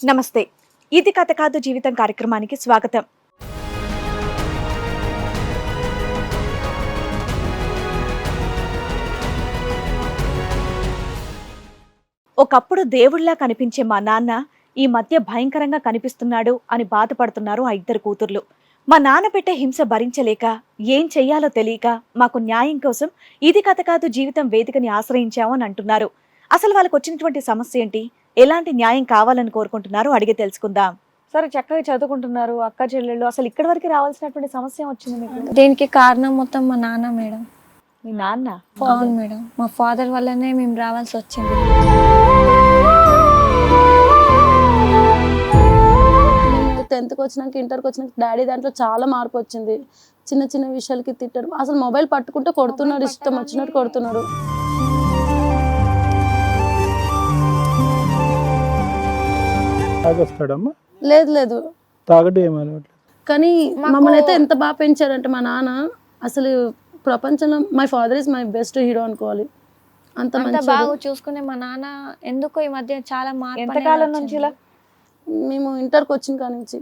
నమస్తే. ఇది కథ కాదు జీవితం కార్యక్రమానికి స్వాగతం. ఒకప్పుడు దేవుళ్లా కనిపించే మా నాన్న ఈ మధ్య భయంకరంగా కనిపిస్తున్నాడు అని బాధపడుతున్నారు ఆ ఇద్దరు కూతుర్లు. మా నాన్న పెట్టే హింస భరించలేక ఏం చెయ్యాలో తెలియక మాకు న్యాయం కోసం ఇది కథ కాదు జీవితం వేదికని ఆశ్రయించామని అంటున్నారు. అసలు వాళ్ళకు వచ్చినటువంటి సమస్య ఏంటి, ఎలాంటి న్యాయం కావాలని కోరుకుంటున్నారు అడిగి తెలుసుకుందాం. సరే, చక్కగా చదువుకుంటున్నారు అక్క చెల్లెళ్ళు, అసలు ఇక్కడి వరకు రావాల్సినటువంటి సమస్య వచ్చింది మీకు? దీనికి కారణం మొత్తం మా నాన్న మేడం. మీ నాన్న? అవును మేడం, మా ఫాదర్ వల్లనే మేము రావాల్సి వచ్చింది. 10th వచ్చినాక ఇంటర్కి వచ్చినాక డాడీ దాంట్లో చాలా మార్పు వచ్చింది. చిన్న చిన్న విషయాలకి తిట్టడం, అసలు మొబైల్ పట్టుకుంటే కొడుతున్నాడు, ఇష్టం వచ్చినట్టు కొడుతున్నాడు. లేదు లేదు కానీ మమ్మల్ని అయితే ఎంత బాగా పెంచారంటే మా నాన్న, అసలు ప్రపంచంలో my father is my best hero అనుకోవాలి. అంత బాగా చూసుకునే మా నాన్న ఎందుకో ఈ మధ్య చాలా మార్పు. ఎంతకాలం నుంచి ఇలా? మేము ఇంటర్కి వచ్చిన కాడ నుంచి.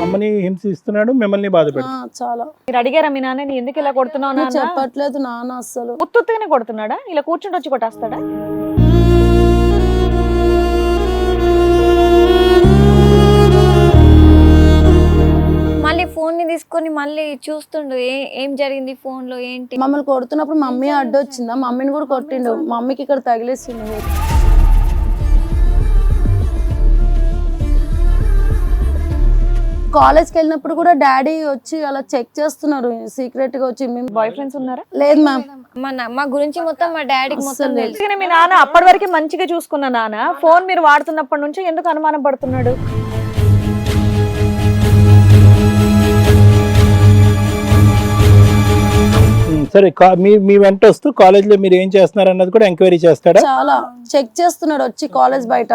అమ్మని హింసిస్తున్నాడు, మిమ్మల్ని బాధ పెడుతున్నాడు. చాలా. మీరు అడిగారా మీ నాన్నని ఎందుకు ఇలా కొడుతున్నావు? చెప్పట్లేదు నాన్న, అస్సలు ఉత్తుగానే కొడుతున్నాడా? ఇలా కూర్చుండి వచ్చి కొట్టేస్తాడా? మళ్ళీ ఫోన్ ని తీసుకొని మళ్ళీ చూస్తుండు ఏం జరిగింది ఫోన్ లో ఏంటి. మమ్మల్ని కొడుతున్నప్పుడు మమ్మీ అడ్డొచ్చిందా, మమ్మీని కూడా కొట్టిండు, మమ్మీకి ఇక్కడ తగిలేసిండు. కాలేజ్కి వెళ్ళినప్పుడు కూడా డాడీ వచ్చి అలా చెక్ చేస్తున్నారు సీక్రెట్ గా వచ్చి. మేము బాయ్ ఫ్రెండ్స్ ఉన్నారా? లేదు మ్యామ్. మా గురించి మొత్తం మా డాడీకి మొత్తం తెలుసు. మీ నాన్న అప్పటి వరకు మంచిగా చూసుకున్న నాన్న ఫోన్ మీరు వాడుతున్నప్పటి నుంచి ఎందుకు అనుమానం పడుతున్నాడు? సరే, మీ వెంట వస్తూ కాలేజ్ లో మీరు ఏం చేస్తున్నారు అన్నది కూడా ఎంక్వైరీ చేస్తాడా? చాలా చెక్ చేస్తున్నాడు వచ్చి కాలేజ్ బయట.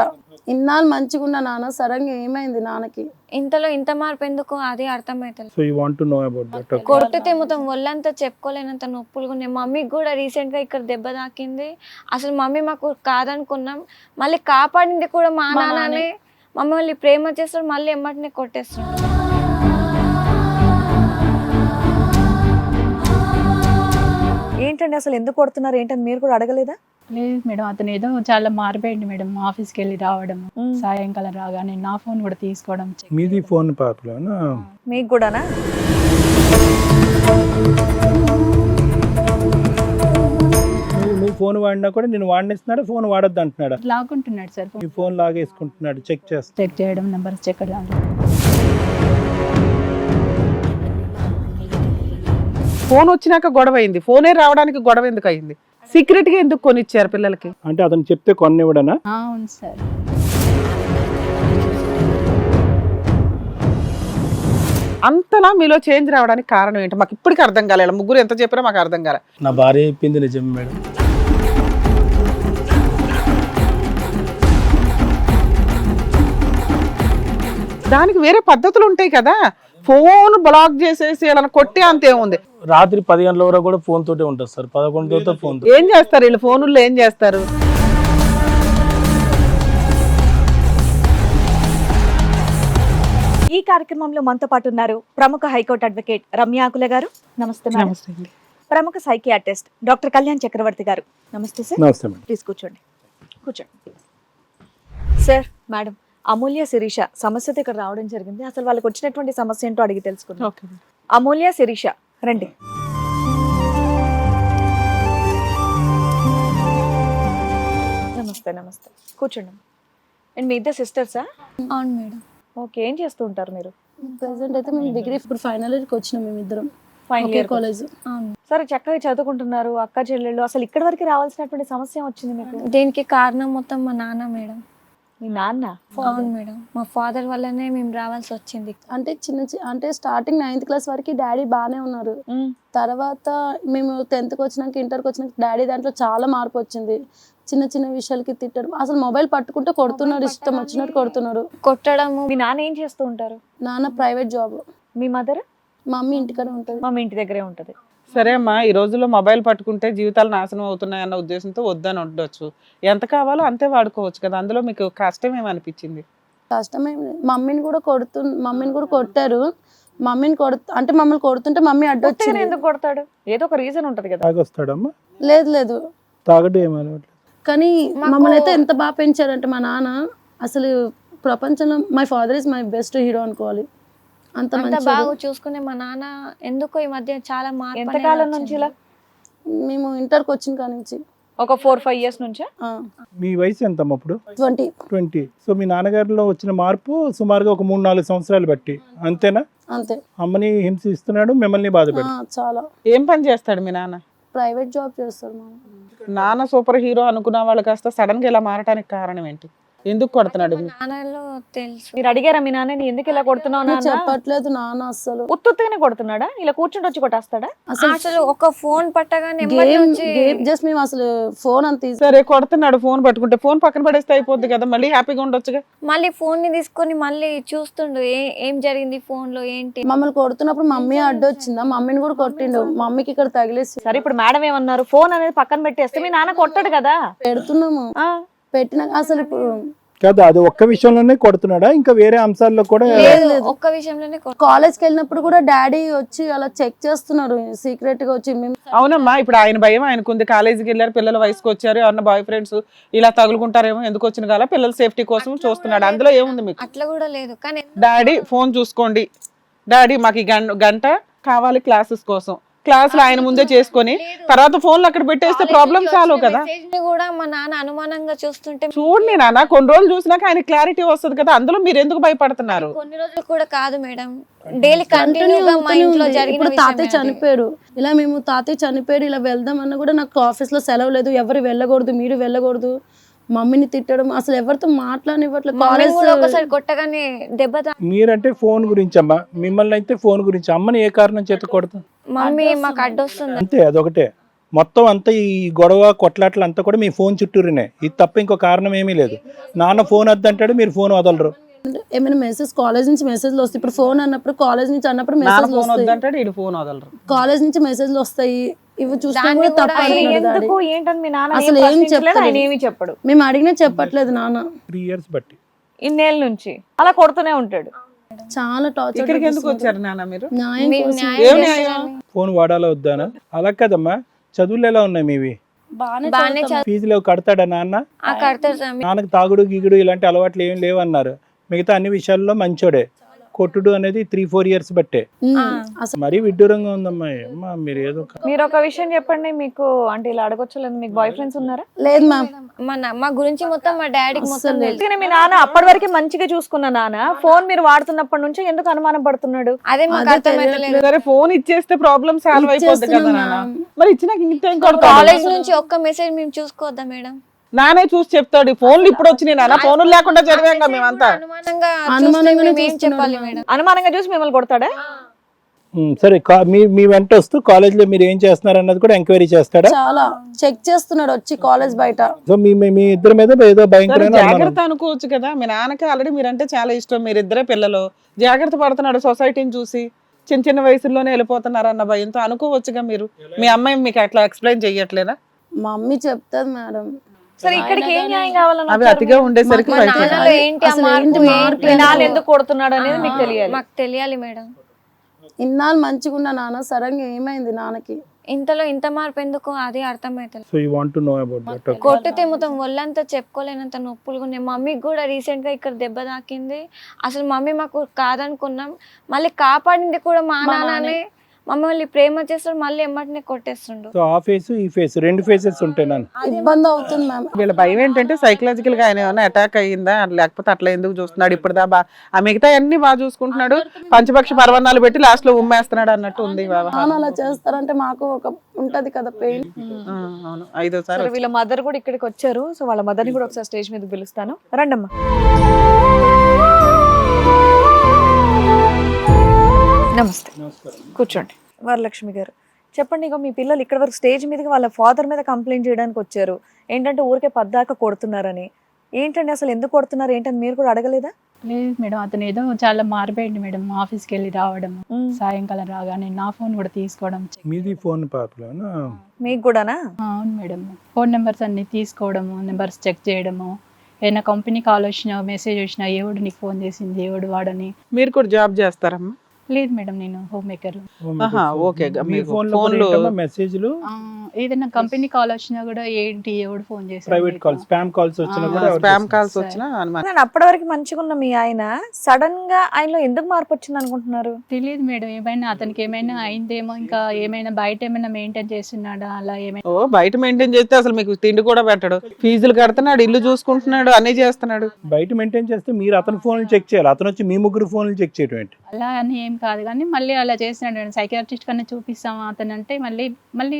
ఇన్నాళ్ళు మంచిగా ఉన్న నాన్న సడన్గా ఏమైంది నాన్నకి? ఇంతలో ఇంత మార్పు ఎందుకు అది అర్థమైతలేదు. So you want to know about that. కొడితే మొత్తం ఒళ్ళంతా చెప్పుకోలేనంత నొప్పులుగా ఉన్నాయి. మమ్మీకి కూడా రీసెంట్ గా ఇక్కడ దెబ్బ తాకింది. అసలు మమ్మీ మాకు కాదనుకున్నాం, మళ్ళీ కాపాడింది కూడా మా నాన్ననే. మమ్మల్ని ప్రేమ చేస్తాడు, మళ్ళీ ఎమ్మటినే కొట్టేస్తున్నాడు. ఏంటండి అసలు ఎందుకు కొడుతున్నారు ఏంటని మీరు కూడా అడగలేదా? లేదు మేడం, అతను ఏదో చాలా మారిపోయింది మేడం. ఆఫీస్కి వెళ్ళి రావడం, సాయంకాలం రాగానే నా ఫోన్ కూడా తీసుకోవడం. మీది ఫోన్ పాపలోనా? మీకు కూడానా? నువ్వు ఫోన్ వాడినా కూడా నేను వాడినిస్తున్నాడు, ఫోన్ వాడొద్దు అంటున్నాడు. లాక్కుంటున్నాడు సార్, ఈ ఫోన్ లాగేసుకుంటున్నాడు. చెక్ చేయడం, నెంబర్స్ చెక్ చేయడం. ఫోన్ వచ్చినాక గొడవ అయింది, ఫోనే రావడానికి గొడవ ఎందుకు అయింది? సీక్రెట్ గా ఎందుకు కొనిచ్చారు పిల్లలకి? అంటే అతను చెప్తే కొనివ్వడనా? అవును సార్. అంతలా మీలో చేంజ్ రావడానికి కారణం ఏంటి? మాకు ఇప్పటికీ అర్థం కాలేదు. ముగ్గురు ఎంత చెప్పినా మాకు అర్థం కాలే. నా భార్య చెప్పింది నిజం మేడం. దానికి వేరే పద్ధతులు ఉంటాయి కదా. ఫోన్ బ్లాక్ చేసేసి అలా కొట్టి అంతేముంది. రాత్రి 10 గంటల వరకు కూడా ఫోన్ తోటే ఉంటుంది సార్. 11 తోటే ఫోన్. ఏం చేస్తారు వీళ్ళు ఫోన్లో? ఏం చేస్తారు? ఈ కార్యక్రమంలో మనతో పాటు ఉన్నారు ప్రముఖ హైకోర్టు అడ్వకేట్ రమ్యాకుల గారు. నమస్తే మేడం. ప్రముఖ సైకియాట్రిస్ట్ డాక్టర్ కళ్యాణ్ చక్రవర్తి గారు. నమస్తే సార్. నమస్తే మేడం. ప్లీజ్ కూర్చోండి. సార్, మేడం అమూల్య శిరీష సమస్యతో ఇక్కడ రావడం జరిగింది. అసలు వాళ్ళకి వచ్చినటువంటి సమస్య ఏంటో అడిగి తెలుసుకుందాం. అమూల్య శిరీష రండి. నమస్తే. నమస్తే, కూర్చోండి. అండ్ మీ ఇద్దరు సిస్టర్సా? అవును మేడం. ఓకే, ఏం చేస్తూ ఉంటారు మీరు? ప్రెసెంట్ అయితే మేము డిగ్రీ ఇప్పుడు ఫైనల్ ఇయర్కి వచ్చినాం మేమిద్దరం. Final year college. అవును. సరే, చక్కగా చదువుకుంటున్నారు అక్క చెల్లెళ్ళు, అసలు ఇక్కడి వరకు రావాల్సినటువంటి సమస్య వచ్చింది మీకు? దీనికి కారణం మొత్తం మా నాన్న మేడం. మీ నాన్న? అవును మేడం, మా ఫాదర్ వల్లనే మేము రావాల్సి వచ్చింది. అంటే అంటే స్టార్టింగ్ 9th క్లాస్ వరకు డాడీ బాగానే ఉన్నారు. తర్వాత మేము 10th వచ్చినాక ఇంటర్కి వచ్చినాక డాడీ దాంట్లో చాలా మార్పు వచ్చింది. చిన్న చిన్న విషయాలకి తిట్టడం, అసలు మొబైల్ పట్టుకుంటే కొడుతున్నాడు, ఇష్టం వచ్చినట్టు కొడుతున్నాడు. కొట్టడము. మీ నాన్న ఏం చేస్తూ ఉంటారు? నాన్న ప్రైవేట్ జాబ్. మీ మదర్? మమ్మీ ఇంటికనే ఉంటుంది. మమ్మీ ఇంటి దగ్గరే ఉంటుంది. సరే అమ్మా, ఈ రోజుల్లో మొబైల్ పట్టుకుంటే జీవితాలు నాశనం అవుతున్నాయన్న ఉద్దేశంతో వద్దని ఉండొచ్చు. ఎంత కావాలో అంతే వాడుకోవచ్చు కదా, అందులో మీకు కష్టం ఏమనిపించింది? కష్టమే. మమ్మీని కూడా కొట్టారు. అంటే మమ్మల్ని కొడుతుంటే మమ్మీ కొత్తగానే అడ్డొచ్చింది. ఎందుకు కొడతాడు? ఏదో ఒక రీజన్ ఉంటది కదా. తాగొస్తాడమ్మా? లేదు తాగడం ఏమనట్లేదు. కానీ మమ్మల్ని అయితే ఎంత బాగా పెంచారంటే మా నాన్న, అసలు ప్రపంచంలో my father is my best hero అనుకోవాలి. అంత అంత మంచి బాగా చూసుకునే మా నాన్న ఎందుకో ఈ మధ్య చాలా మార్పు ఎంతకాలం అనేది నుంచి ఇలా? మేము ఇంటర్కి వచ్చిన కాడ నుంచి ఒక 4-5 years నుంచా? మీ వయసు ఎంతమ్మా అప్పుడు? 20. 20. సో మీ నాన్నగారిలో వచ్చిన మార్పు సుమారుగా ఒక 3-4 సంవత్సరాలు బట్టి అంతేనా? అంతే. అమ్మని హింసిస్తున్నాడు, మిమ్మల్ని బాధ పెడతాడు. చాలా. ఏం పని చేస్తాడు మీ నాన్న? ప్రైవేట్ జాబ్ చేస్తారు మా నాన్న సూపర్ హీరో అనుకున్న వాళ్ళు కాస్త సడన్ గా ఇలా మారడానికి కారణం ఏంటి? ఎందుకు కొడుతున్నాడు? నాన్నలో తెలుసు. మీరు అడిగారా మీ నాన్నని ఎందుకు ఇలా కొడుతున్నావు నేను నాన్న? చెప్పట్లేదు నాన్న అసలు. ఉత్తుగానే కొడుతున్నాడా? ఇలా కూర్చుంటే వచ్చి కొట్టేస్తాడా? అసలు ఒక ఫోన్ పట్టగానే గేమ్ జస్ట్ మేము అసలు ఫోన్ అంత సరే కొడుతున్నాడు, ఫోన్ పట్టుకుంటే ఫోన్ పక్కన పడేస్తే అయిపోద్ది కదా, మళ్ళీ హ్యాపీగా ఉండొచ్చుగా. మళ్ళీ ఫోన్ ని తీసుకొని మళ్ళీ చూస్తుండు ఏం జరిగింది ఫోన్ లో ఏంటి. మమ్మల్ని కొడుతున్నప్పుడు మమ్మీ అడ్డొచ్చిందా, మమ్మీని కూడా కొట్టిండు. మమ్మీకి ఇక్కడ తగిలేసి సరే ఇప్పుడు మేడం ఏమన్నారు? ఫోన్ అనేది పక్కన పెట్టేస్తే మీ నాన్న కొట్టాడు కదా. పెడుతున్నాము. పెట్టినాక అసలు ఇప్పుడు కాదు, అది ఒక్క విషయంలోనే కొడుతున్నాడా ఇంకా వేరే అంశాల్లో కూడా? ఒక్క విషయంలోనే కాలేజ్కి వెళ్ళినప్పుడు కూడా డాడీ వచ్చి అలా చెక్ చేస్తున్నారు సీక్రెట్ గా వచ్చి. మేము అవునమ్మా, ఇప్పుడు ఆయన భయం ఆయనకుంది. కాలేజీకి వెళ్ళారు, పిల్లల వయసుకు వచ్చారు, ఎవరన్నా బాయ్ ఫ్రెండ్స్ ఇలా తగులుకుంటారేమో, ఎందుకు వచ్చిన కాల పిల్లల సేఫ్టీ కోసం చూస్తున్నాడు. అందులో ఏముంది మీకు? అట్లా కూడా లేదు. కానీ డాడీ ఫోన్ చూసుకోండి, డాడీ మాకు ఈ గంట కావాలి క్లాసెస్ కోసం, క్లాసులు ఆయన ముందే చేసుకొని తర్వాత ఫోన్లు అక్కడ పెట్టేస్తే ప్రాబ్లం సాల్వ్ కదా. మెసేజ్ ని కూడా మా నాన్న అనుమానంగా చూస్తుంటే చూడండి నాన్న, కొన్ని రోజులు చూసినాక ఆయన క్లారిటీ వస్తుంది కదా, అందులో మీరు ఎందుకు భయపడుతున్నారు? కొన్ని రోజులు కూడా కాదు మేడం, డైలీ కంటిన్యూగా మా ఇంట్లో జరిగిన ఇప్పుడు తాతయ్య చనిపోయారు. ఇలా మేము తాతయ్య చనిపోయాడు ఇలా వెళ్దాం అన్న కూడా నాకు ఆఫీస్ లో సెలవు లేదు, ఎవరు వెళ్ళకూడదు, మీరు వెళ్ళకూడదు. మమ్మీని తిట్టడం, అసలు ఎవరితో మాట్లాడనివ్వట్లేదు. కాలేజ్ ఒకసారి కొట్టగానే దెబ్బ మీరంటే ఫోన్ గురించి అమ్మా, మిమ్మల్ని అయితే ఫోన్ గురించి. అమ్మని ఏ కారణం చేత కొడతాం? మమ్మీ మాకు అడ్డొస్తుంది అంతే, అదొకటే. మొత్తం అంతా ఈ గొడవ కొట్లాట్లు అంతా కూడా మీ ఫోన్ చుట్టూరునే, ఇది తప్ప ఇంకో కారణం ఏమీ లేదు. నాన్న ఫోన్ వద్దంటాడు, మీరు ఫోన్ వదలరు. ఏమైనా మెసేజ్ కాలేజ్ నుంచి మెసేజ్లు వస్తాయి. ఇప్పుడు ఫోన్ అన్నప్పుడు కాలేజ్ నుంచి అన్నప్పుడు నాన్న మెసేజ్లు ఫోన్ వస్తాయి. వద్దంటాడు, ఈడు ఫోన్ వదలరు. కాలేజ్ నుంచి మెసేజ్లు వస్తాయి, ఇవి చూస్తే దాన్ని కూడా కూడా తప్పు అంటున్నాడు డాడీ. ఎందుకు ఏంటని మీ నాన్న అసలు ఏం చెప్పలేదు. ఆయన ఏమి చెప్పడు. మేము అడిగినా చెప్పట్లేదు నాన్న. 3 years బట్టి ఇన్నేళ్ళ నుంచి అలా కొడుతూనే ఉంటాడు. చాలా టార్చర్. ఇక్కడికి ఎందుకు వచ్చారు నాన్న మీరు? న్యాయం మీరు కోసం. న్యాయం ఏం చేస్తారని. న్యాయం? ఫోన్ వాడాలా వద్దానా? అలా కదమ్మా, చదువులు ఎలా ఉన్నాయి మీవి? బాగానే ఫీజులు కడతాడా నాన్న? కడతారు సార్. నాన్నకు తాగుడు గీగుడు ఇలాంటి అలవాట్లు ఏం లేవన్నారు. మిగతా అన్ని విషయాల్లో మంచోడే. కొట్టుడు అనేది 3-4 years బట్టే. అసలు మరీ విడ్డూరంగా ఉందమ్మా. అమ్మా మీరు ఏదో మీరు ఒక విషయం చెప్పండి, మీకు అంటే ఇలా అడగొచ్చు లేదు, మీకు బాయ్ ఫ్రెండ్స్ ఉన్నారా? లేదు మ్యామ్. మా గురించి మొత్తం మా డాడీకి మొత్తం తెలుసు. అందుకనే మీ నాన్న అప్పటి వరకు మంచిగా చూసుకున్న నాన్న ఫోన్ మీరు వాడుతున్నప్పటి నుంచి ఎందుకు అనుమానం పడుతున్నాడు? అదే మాకు అర్థమైతలేదు. సరే ఫోన్ ఇచ్చేస్తే ప్రాబ్లం సాల్వ్ అయిపోద్ది కదా నాన్న. మరి ఇచ్చినాక ఇంకేం కొడతాడు? కాలేజ్ నుంచి ఒక్క మెసేజ్ మేము చూసుకోవద్దా మేడం? నానే చూసి చెప్తాడు. ఫోన్లు ఇప్పుడు వచ్చినాయి నాన్న, ఫోన్లు లేకుండా చదివాం కదా మేమంతా. అనుమానంగా చూస్తే మేము ఏం చెప్పాలి మేడం? అనుమానంగా చూసి మిమ్మల్ని కొడతాడా? సరే, మీ వెంట వస్తూ కాలేజ్ లో మీరు ఏం చేస్తున్నారు అన్నది కూడా ఎంక్వైరీ చేస్తాడా? చాలా చెక్ చేస్తున్నాడు వచ్చి కాలేజ్ బయట. సో మీ ఇద్దరి మీద ఏదో సరే, భయంకరమైన జాగ్రత్త అనుకోవచ్చు కదా. మీ నాన్నకి ఆల్రెడీ మీరంటే చాలా ఇష్టం, మీరిద్దరే పిల్లలు. జాగ్రత్త పడుతున్నాడు సొసైటీని చూసి, చిన్న చిన్న వయసుల్లోనే వెళ్ళిపోతున్నారు అన్న భయంతో అనుకోవచ్చుగా మీరు. మీ అమ్మాయి మీకు అట్లా ఎక్స్ప్లెయిన్ చెయ్యట్లేదా? మమ్మీ చెప్తాది మేడం. సరే ఇక్కడికి ఏం న్యాయం కావాలని అవి అతిగా ఉండేసరికి మా నాన్నలో ఏంటి ఆ అసలు మార్పు ఏంటి మార్పు? మీ నాన్న ఎందుకు కొడుతున్నాడు అనేది మీకు తెలియాలి. మాకు తెలియాలి మేడం. ఇన్నాళ్ళు మంచిగా ఉన్న నాన్న సడన్ గా ఏమైంది నాన్నకి? ఇంతలో ఇంత మార్పు ఎందుకు అది అర్థమైతలేదు. So you want to know about that. కొట్టితే మొత్తం ఒళ్ళంతా చెప్పుకోలేనంత నొప్పులు ఉన్నాయి. మమ్మీకి కూడా రీసెంట్ గా ఇక్కడ దెబ్బ తాకింది. అసలు మమ్మీ మాకు కాదనుకున్నాం, మళ్ళీ కాపాడింది కూడా మా నాన్ననే. మమ్మల్ని ప్రేమ చేస్తాడు, మళ్ళీ ఎమ్మటినే కొట్టేస్తుండు. సో ఆ ఫేస్ ఈ ఫేస్ 2 faces ఉంటాయి నాన్న. ఇబ్బంది అవుతుంది మ్యామ్. వీళ్ళ భయం ఏంటంటే సైకలాజికల్ గా ఆయన ఏమైనా అటాక్ అయ్యిందా, లేకపోతే అట్లా ఎందుకు చూస్తున్నాడు ఇప్పుడు దా ఆ మిగతా అన్ని బాగా చూసుకుంటున్నాడు, పంచపక్ష పర్వణాలు పెట్టి లాస్ట్ లో ఉమ్మేస్తున్నాడు అన్నట్టు ఉంది బాబా. నాన్న అలా చేస్తారంటే మాకు ఒక ఉంటది కదా పెయిన్. అవును, 5వ సారి సరే వీళ్ళ మదర్ కూడా ఇక్కడికి వచ్చారు. సో వాళ్ళ మదర్ ని కూడా ఒకసారి స్టేజ్ మీద పిలుస్తాను. రండమ్మా. నమస్తే, కూర్చోండి. వరలక్ష్మి గారు చెప్పండి, ఇక మీ పిల్లలు ఇక్కడ వరకు స్టేజ్ మీదకి వాళ్ళ ఫాదర్ మీద కంప్లైంట్ చేయడానికి వచ్చారు. ఏంటంటే ఊరికే పద్దాక కొడుతున్నారని. ఏంటండి అసలు ఎందుకు కొడుతున్నారు ఏంటని మీరు కూడా అడగలేదా? లేదు మేడం, అతను ఏదో చాలా మారిపోయింది మేడం. ఆఫీస్కి వెళ్ళి రావడం, సాయంకాలం రాగానే నా ఫోన్ కూడా తీసుకోవడం. మీది ఫోన్ ప్రాబ్లమేనా? మీకు కూడానా? అవును మేడం, ఫోన్ నెంబర్స్ అన్ని తీసుకోవడము, నెంబర్స్ చెక్ చేయడము, ఏదైనా కంపెనీ కాల్ వచ్చినా మెసేజ్ వచ్చినా ఎవడు నీకు ఫోన్ చేసింది, ఎవడు వాడని. మీరు కూడా జాబ్ చేస్తారమ్మా? లేదు మేడం, నేను హోమ్ మేకర్. ఆహా, ఓకే. మీ మీకు ఫోన్లో ఫోన్లో మెసేజ్లు, ఏదైనా కంపెనీ కాల్ వచ్చినా కూడా ఏంటి ఎవడు ఫోన్ చేసి, ప్రైవేట్ కాల్స్, స్పామ్ కాల్స్ వచ్చినా కూడా ఎవరు స్పామ్ చేస్తారు? కాల్స్ వచ్చినా అనుమానం. కానీ అప్పటి వరకు మంచిగా ఉన్న మీ ఆయన సడన్ గా ఆయనలో ఎందుకు మార్పు వచ్చింది అనుకుంటున్నారు? తెలియదు మేడం, ఏమైనా అతనికి ఏమైనా అయిందేమో, ఇంకా ఏమైనా బయట ఏమైనా మెయింటైన్ చేస్తున్నాడా అలా ఏమైనా. ఓ, బయట మెయింటైన్ చేస్తే అసలు మీకు తిండి కూడా పెట్టడు, ఫీజులు కడుతున్నాడు, ఇల్లు చూసుకుంటున్నాడు, అన్ని చేస్తున్నాడు. బయట మెయింటైన్ చేస్తే మీరు అతని ఫోన్లు చెక్ చేయాలి, అతను వచ్చి మీ ముగ్గురు ఫోన్లు చెక్ చేయడం ఏంటి? అలా అని ఏం కాదు, కానీ మళ్ళీ అలా చేసినాడు. సైకియాట్రిస్ట్ కన్నా చూపిస్తాం అతను అంటే మళ్ళీ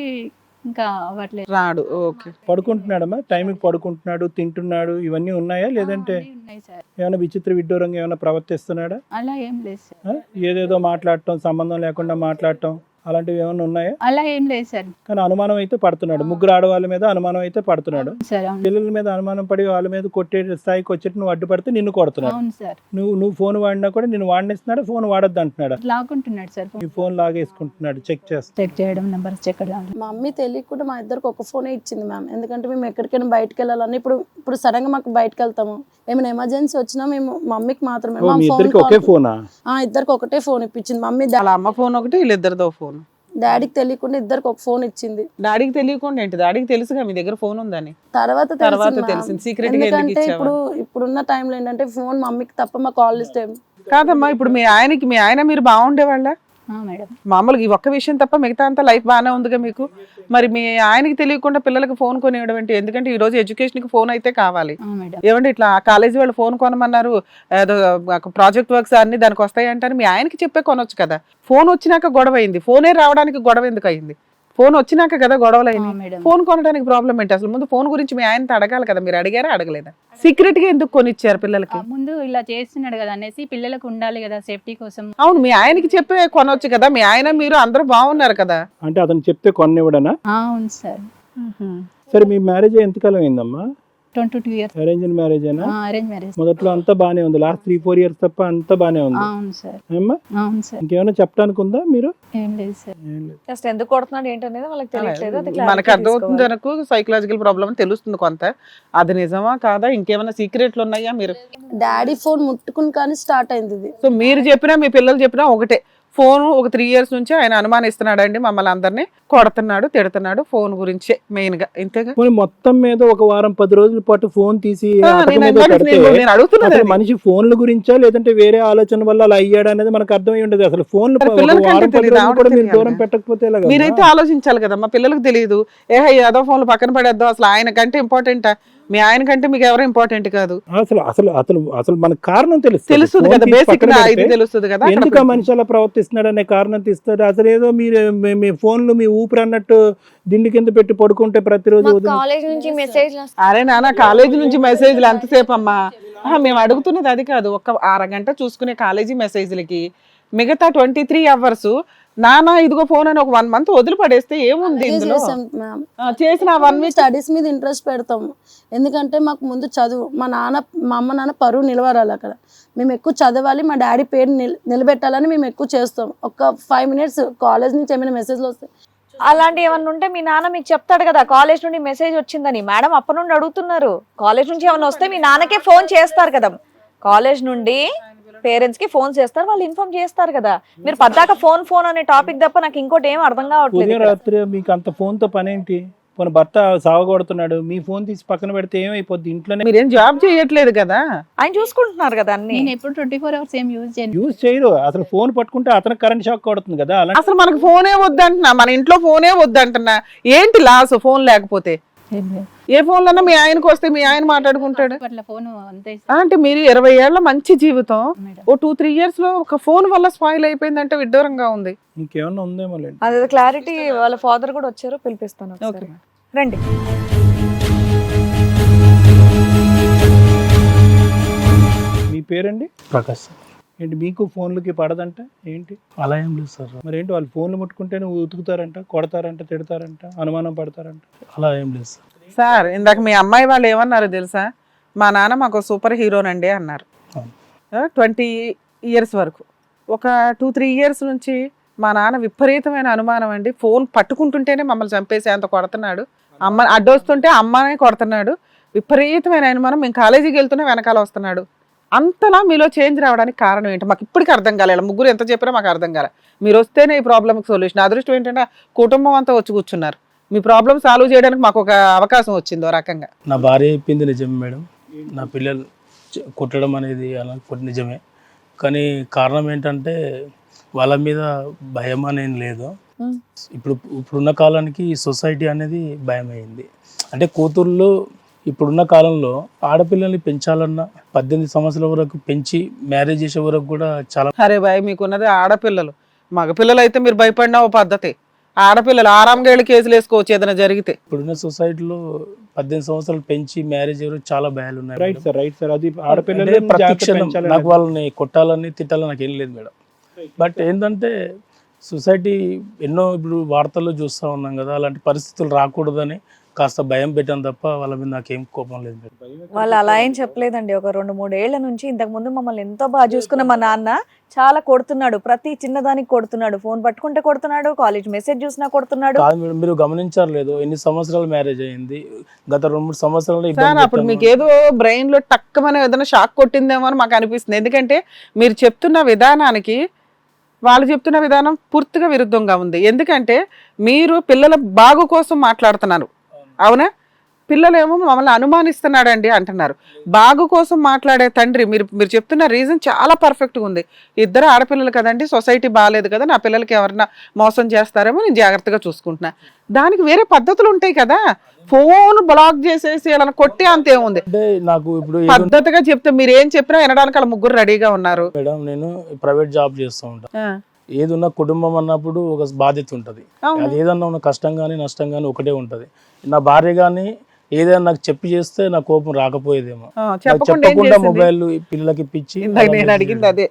ఇంకా అవ్వట్లేదు. రాడు. ఓకే. పడుకుంటున్నాడమ్మా, టైంకి పడుకుంటున్నాడు, తింటున్నాడు, ఇవన్నీ ఉన్నాయా? లేదంటే అన్నీ ఉన్నాయి సార్. ఏమైనా విచిత్ర విడ్డూరంగా ఏమైనా ప్రవర్తిస్తున్నాడా? అలా ఏం లేదు సార్. ఆ? ఏదేదో మాట్లాడటం, సంబంధం లేకుండా మాట్లాడటం, అలాంటివి ఏమైనా ఉన్నాయా? అలా ఏం లేదు సార్. కానీ అనుమానం అయితే పడుతున్నాడు, ముగ్గురు ఆడవాళ్ళ మీద అనుమానం అయితే పడుతున్నాడు. సార్ అవును. పిల్లల మీద అనుమానం పడి వాళ్ళ మీద కొట్టే స్థాయికి వచ్చేట్టు నువ్వు అడ్డుపడితే నిన్ను కొడుతున్నాడు. అవును సార్. నువ్వు ఫోన్ వాడినా కూడా నిన్ను వాడినిస్తున్నాడు, ఫోన్ వాడద్దు అంటున్నాడా? లాక్కుంటున్నాడు సార్. నీ ఫోన్ లాగేసుకుంటున్నాడు, చెక్ చేస్తా. చెక్ చేయడం, నెంబర్స్ చెక్ చేయడం. మా మమ్మీ తెలియకుండా మా ఇద్దరికి ఒక ఫోనే ఇచ్చింది మ్యామ్. ఎందుకంటే మేము ఎక్కడికైనా బయటకు వెళ్ళాలని, ఇప్పుడు సడన్ గా మాకు బయటకు వెళ్తాము, ఏమైనా ఎమర్జెన్సీ వచ్చినా మేము మమ్మీకి మాత్రమే ఓ, మా మీ ఫోన్ ఇద్దరికి ఒకే ఫోనా? ఇద్దరికి ఒకటే ఫోన్ ఇప్పించింది మమ్మీ. వాళ్ళ అమ్మ ఫోన్ ఒకటి, వీళ్ళిద్దరిదో ఫోన్. డాడీకి తెలియకుండా ఇద్దరికి ఒక ఫోన్ ఇచ్చింది. డాడీకి తెలియకుండా ఏంటి? డాడీకి తెలుసుగా మీ దగ్గర ఫోన్ ఉందని. తర్వాత తెలిసింది. సీక్రెట్ గా ఎందుకు ఎందుకంటే ఇచ్చావా? ఇప్పుడున్న టైంలో ఏంటంటే ఫోన్ మమ్మీకి తప్ప మా కాల్ లిస్ట్ కాదమ్మా, ఇప్పుడు మీ ఆయన మీరు బాగుండేవాళ్ళ? మేడం మామూలుగా ఈ ఒక్క విషయం తప్ప మిగతా అంతా లైఫ్ బాగానే ఉందిగా మీకు. మరి మీ ఆయనకి తెలియకుండా పిల్లలకి ఫోన్ కొనివ్వడం ఏంటి? ఎందుకంటే ఈ రోజు ఎడ్యుకేషన్కి ఫోన్ అయితే కావాలి. మేడం. ఏమంటే ఇట్లా కాలేజీ వాళ్ళు ఫోన్ కొనమన్నారు, ఏదో ప్రాజెక్ట్ వర్క్స్ అన్ని దానికి వస్తాయి అంటారు, మీ ఆయనకి చెప్పే కొనొచ్చు కదా. ఫోన్ వచ్చినాక గొడవ అయింది, ఫోనే రావడానికి గొడవ ఎందుకు అయింది? ఫోన్ వచ్చినాక కదా గొడవలు అయినాయి. ఫోన్ కొనడానికి ప్రాబ్లం ఏంటి? అసలు ముందు ఫోన్ గురించి మీ ఆయనతో అడగాలి కదా. మీరు అడిగారా, అడగలేదా? సీక్రెట్ గా ఎందుకు కొనిచ్చారు పిల్లలకి? ముందు ఇలా చేస్తున్నాడు కదా అనేసి పిల్లలకు ఉండాలి కదా సేఫ్టీ కోసం. అవును, మీ ఆయనకి చెప్పే కొనొచ్చు కదా. మీ ఆయన మీరు అందరూ బాగున్నారు కదా. అంటే అతను చెప్తే కొనివ్వడనా? అవును సార్. సరే, మీ మ్యారేజ్ ఎంతకాలం అయిందమ్మా? 22 years. అరేంజ్ మ్యారేజేనా? Arrange marriage. మొదట్లో అంతా బానే ఉంది, లాస్ట్ 3-4 years తప్ప అంతా బానే ఉంది. అవును సార్. ఏమ్మా, అవును సార్. ఇంకేమైనా చెప్పడానికి ఉందా మీరు? ఏం లేదు సార్. ఏం లేదు. జస్ట్ ఎందుకు కొడుతున్నాడు ఏంటనేది వాళ్ళకి తెలియట్లేదు. అది మనకు clarity అర్థమవుతుంది, తీసుకోవాలి. మనకు సైకలాజికల్ ప్రాబ్లమ్ తెలుస్తుంది కొంత. అది నిజమా కాదా, ఇంకేమైనా సీక్రెట్లు ఉన్నాయా మీరు? డాడీ ఫోన్ ముట్టుకుని కానీ స్టార్ట్ అయింది ఇది. సో మీరు చెప్పినా మీ పిల్లలు చెప్పినా ఒకటే, ఫోన్ ఒక 3 years నుంచి ఆయన అనుమానిస్తున్నాడు అండి, మమ్మల్ని అందరినీ కొడుతున్నాడు, తిడుతున్నాడు, ఫోన్ గురించే మెయిన్ గా. ఇంతేగా. పోనీ మొత్తం మీద ఒక వారం 10 రోజుల పాటు ఫోన్ తీసి అతని నేను మీద పెడితే నేను అడుగుతున్నది అసలు అది. మనిషి ఫోన్ల గురించా లేదంటే వేరే ఆలోచన వల్ల అలా అయ్యాడు అనేది మనకు అర్థమై ఉండదు. అసలు ఫోన్లు మరి పిల్లలకంటే వారం 10 తెలియదు, రోజులు కూడా మీరు ఆవిడకి దూరం తెలియాలి. పెట్టకపోతే ఎలాగమ్మా? మీరైతే ఆలోచించాలి కదా. మా పిల్లలకు తెలియదు, ఏదో ఫోన్లు పక్కన పడేద్దాం, అసలు ఆయన కంటే ఇంపార్టెంటా? మీ ఆయన కంటే మీకు ఎవరు ఇంపార్టెంట్ కాదు. అసలు అసలు అసలు అసలు మనకు కారణం తెలుస్తుంది కదా, బేసిక్ ఇది తెలుస్తుంది కదా. ఎందుకు ఆ మనిషి అలా ప్రవర్తిస్తున్నాడు అనే కారణం తీస్తాడు. అసలు ఏదో మీరు మీ ఫోన్లు మీ ఊపిరి అన్నట్టు దిండి కింద పెట్టి పడుకుంటే ప్రతిరోజు మాకు ఉదయం కాలేజ్ నుంచి మెసేజ్ అరే నాన్న, కాలేజీ నుంచి మెసేజ్లు ఎంతసేపు అమ్మా? మేము అడుగుతున్నది అది కాదు. ఒక అరగంట చూసుకునే కాలేజీ మెసేజ్లకి మిగతా 23 hours నానా ఇదిగో ఫోన్ అని ఒక 1 month వదిలిపడేస్తే ఏముంది ఇందులో? చేసాం మ్యామ్. చేసిన 1 week స్టడీస్ మీద ఇంట్రెస్ట్ పెడతాము. ఎందుకంటే మాకు ముందు చదువు, మా అమ్మ నాన్న పరువు నిలవరాలి అక్కడ. మేము ఎక్కువ చదవాలి, మా డాడీ పేరు నిలబెట్టాలని మేము ఎక్కువ చేస్తాం. ఒక 5 minutes కాలేజ్ నుంచి ఏమైనా మెసేజ్లు వస్తాయి. అలాంటి ఏమన్నా ఉంటే మీ నాన్న మీకు చెప్తాడు కదా, కాలేజ్ నుండి మెసేజ్ వచ్చిందని. మేడం అప్పటి నుండి అడుగుతున్నారు, కాలేజ్ నుంచి ఏమన్నా వస్తే మీ నాన్నకే ఫోన్ చేస్తారు కదా. కాలేజ్ నుండి పేరెంట్స్ కి ఫోన్ చేస్తారు, వాళ్ళు ఇన్ఫార్మ్ చేస్తారు కదా. మీరు పద్దాక ఫోన్ అనే టాపిక్ తప్ప నాకు ఇంకోటి ఏం అర్థం కావట్లేదు ఉదయం ఇక్కడ. రాత్రి మీకు అంత ఫోన్ తో పని ఏంటి? పోనీ భర్త సావగొడుతున్నాడు, మీ ఫోన్ తీసి పక్కన పెడితే ఏమైపోద్ది? ఇంట్లోనే మీరేం జాబ్ చేయట్లేదు కదా. ఆయన చూసుకుంటున్నారు కదా అన్ని. నేను ఎప్పుడు 24 hours ఏం యూజ్ చేయను. యూజ్ చేయరు. అసలు ఫోన్ పట్టుకుంటే అతనికి కరెంట్ షాక్ కొడుతుంది కదా. అలా అసలు మనకు ఫోనే వద్దంటున్నా, మన ఇంట్లో ఫోనే వద్దంటున్నా. ఏంటి లాస్ ఫోన్ లేకపోతే? ఏం లేదు. ఏ ఫోన్లన్నా మీ ఆయనకు వస్తే మీ ఆయన మాట్లాడుకుంటాడు. అట్లా ఫోన్ అంతే అంటే మీరు 20 ఏళ్ల మంచి జీవితం మేడం. ఓ 2-3 years లో ఒక ఫోన్ వల్ల స్పాయిల్ అయిపోయిందంటే విడ్డూరంగా ఉంది. ఇంకేమన్నా ఉందేమో లేండి. అదే క్లారిటీ. వాళ్ళ ఫాదర్ కూడా వచ్చారు, పిలిపిస్తాను ఒకసారి. Okay. రండి. మీ పేరండి? ప్రకాష్. ఏంటి మీకు ఫోన్లకి పడదంట ఏంటి? అలా ఏం లేదు సార్. మరి ఏంటి వాళ్ళు ఫోన్లు ముట్టుకుంటేనే ఉతుకుతారంట, కొడతారంట, తిడతారంట, అనుమానం పడతారంట. అలా ఏం లేదు సార్. సార్ ఇందాక మీ అమ్మాయి వాళ్ళు ఏమన్నారు తెలుసా? మా నాన్న మాకు సూపర్ హీరోనండి అన్నారు. 20 ఇయర్స్ వరకు. ఒక 2-3 ఇయర్స్ నుంచి మా నాన్న విపరీతమైన అనుమానం అండి. ఫోన్ పట్టుకుంటుంటేనే మమ్మల్ని చంపేసి అంత కొడుతున్నాడు. అమ్మ అడ్డొస్తుంటే అమ్మనే కొడుతున్నాడు. విపరీతమైన అనుమానం. మేము కాలేజీకి వెళ్తూనే వెనకాల వస్తున్నాడు. అంతలా మీలో చేంజ్ రావడానికి కారణం ఏంటి? మాకు ఇప్పటికీ అర్థం కాలేదు. ముగ్గురు ఎంత చెప్పినా మాకు అర్థం కాలే. మీరు వస్తేనే ఈ ప్రాబ్లమ్కి సొల్యూషన్. అదృష్టం ఏంటంటే కుటుంబం అంతా వచ్చి కూర్చున్నారు. మీ ప్రాబ్లమ్ సాల్వ్ చేయడానికి మాకు ఒక అవకాశం వచ్చింది ఓ రకంగా. నా భార్య చెప్పింది నిజమే మేడం. నా పిల్లలు కొట్టడం అనేది అలా నిజమే. కానీ కారణం ఏంటంటే వాళ్ళ మీద భయం అనేది లేదు. ఇప్పుడున్న కాలానికి సొసైటీ అనేది భయం అయింది. అంటే కూతుర్లు ఇప్పుడున్న కాలంలో ఆడపిల్లల్ని పెంచాలన్నా 18 సంవత్సరాల వరకు పెంచి మ్యారేజ్ చేసే వరకు కూడా చాలా. అరే బాయ్, మీకున్నది ఆడపిల్లలు. మగపిల్లలు అయితే మీరు భయపడిన ఓ పద్ధతి. ఆడపిల్లలు ఆరాంగా వెళ్ళి కేసులు వేసుకోవచ్చు ఏదైనా జరిగితే. ఇప్పుడున్న సొసైటీలో 18 సంవత్సరాలు పెంచి మ్యారేజ్ ఎవరు చాలా భయాలు ఉన్నాయి. Right sir, right sir. అది అంటే ఆడపిల్లలు ప్రతి క్షణం నాకు వాళ్ళని కొట్టాలని తిట్టాలని నాకు ఏం లేదు మేడం. బట్ ఏంటంటే సొసైటీ ఎన్నో ఇప్పుడు వార్తల్లో చూస్తూ ఉన్నాం కదా, అలాంటి పరిస్థితులు రాకూడదని కాస్త భయం పెట్టాను తప్ప వాళ్ళ మీద నాకేం కోపం లేదు మేడం. వాళ్ళు అలా ఏం చెప్పలేదండి. ఒక 2-3 ఏళ్ల నుంచి ఇంతకు ముందు మమ్మల్ని ఎంతో బాగా చూసుకున్న మా నాన్న చాలా కొడుతున్నాడు. ప్రతి చిన్నదానికి కొడుతున్నాడు. ఫోన్ పట్టుకుంటే కొడుతున్నాడు, కాలేజ్ మెసేజ్ చూసినా కొడుతున్నాడు. కాదు మేడం, మీరు గమనించారు లేదు, ఎన్ని సంవత్సరాలు మ్యారేజ్ అయింది, గత 2-3 సంవత్సరాలు సార్ అప్పుడు మీకు ఏదో బ్రెయిన్ లో టక్కమని ఏదైనా షాక్ కొట్టిందేమో అని మాకు అనిపిస్తుంది. ఎందుకంటే మీరు చెప్తున్న విధానానికి వాళ్ళు చెప్తున్న విధానం పూర్తిగా విరుద్ధంగా ఉంది. ఎందుకంటే మీరు పిల్లల బాగు కోసం మాట్లాడుతున్నారు, అవునా? పిల్లలేమో మమ్మల్ని అనుమానిస్తున్నాడండి అంటున్నారు. బాగు కోసం మాట్లాడే తండ్రి మీరు చెప్తున్న రీజన్ చాలా పర్ఫెక్ట్గా ఉంది. ఇద్దరు ఆడపిల్లలు కదండి, సొసైటీ బాగాలేదు కదా, నా పిల్లలకి ఎవరన్నా మోసం చేస్తారేమో నేను జాగ్రత్తగా చూసుకుంటున్నా. దానికి వేరే పద్ధతులు ఉంటాయి కదా. ఫోన్ బ్లాక్ చేసేసి అలా కొట్టే అంతేముంది. అంటే నాకు ఇప్పుడు పద్ధతిగా చెప్తే మీరు ఏం చెప్పినా వినడానికి వాళ్ళ ముగ్గురు రెడీగా ఉన్నారు. మేడం నేను ప్రైవేట్ జాబ్ చేస్తూ ఉంటాను. ఏదున్నా కుటుంబం అన్నప్పుడు ఒక బాధ్యత ఉంటుంది. అది ఏదన్నా ఉన్న కష్టం కానీ నష్టం కానీ ఒకటే ఉంటుంది. నా భార్య కానీ ఏదైనా నాకు చెప్పి చేస్తే నా కోపం రాకపోయేదేమో. చెప్పకుండా మొబైల్ పిల్లలకి ఇప్పించి నేను అడిగింది అదే.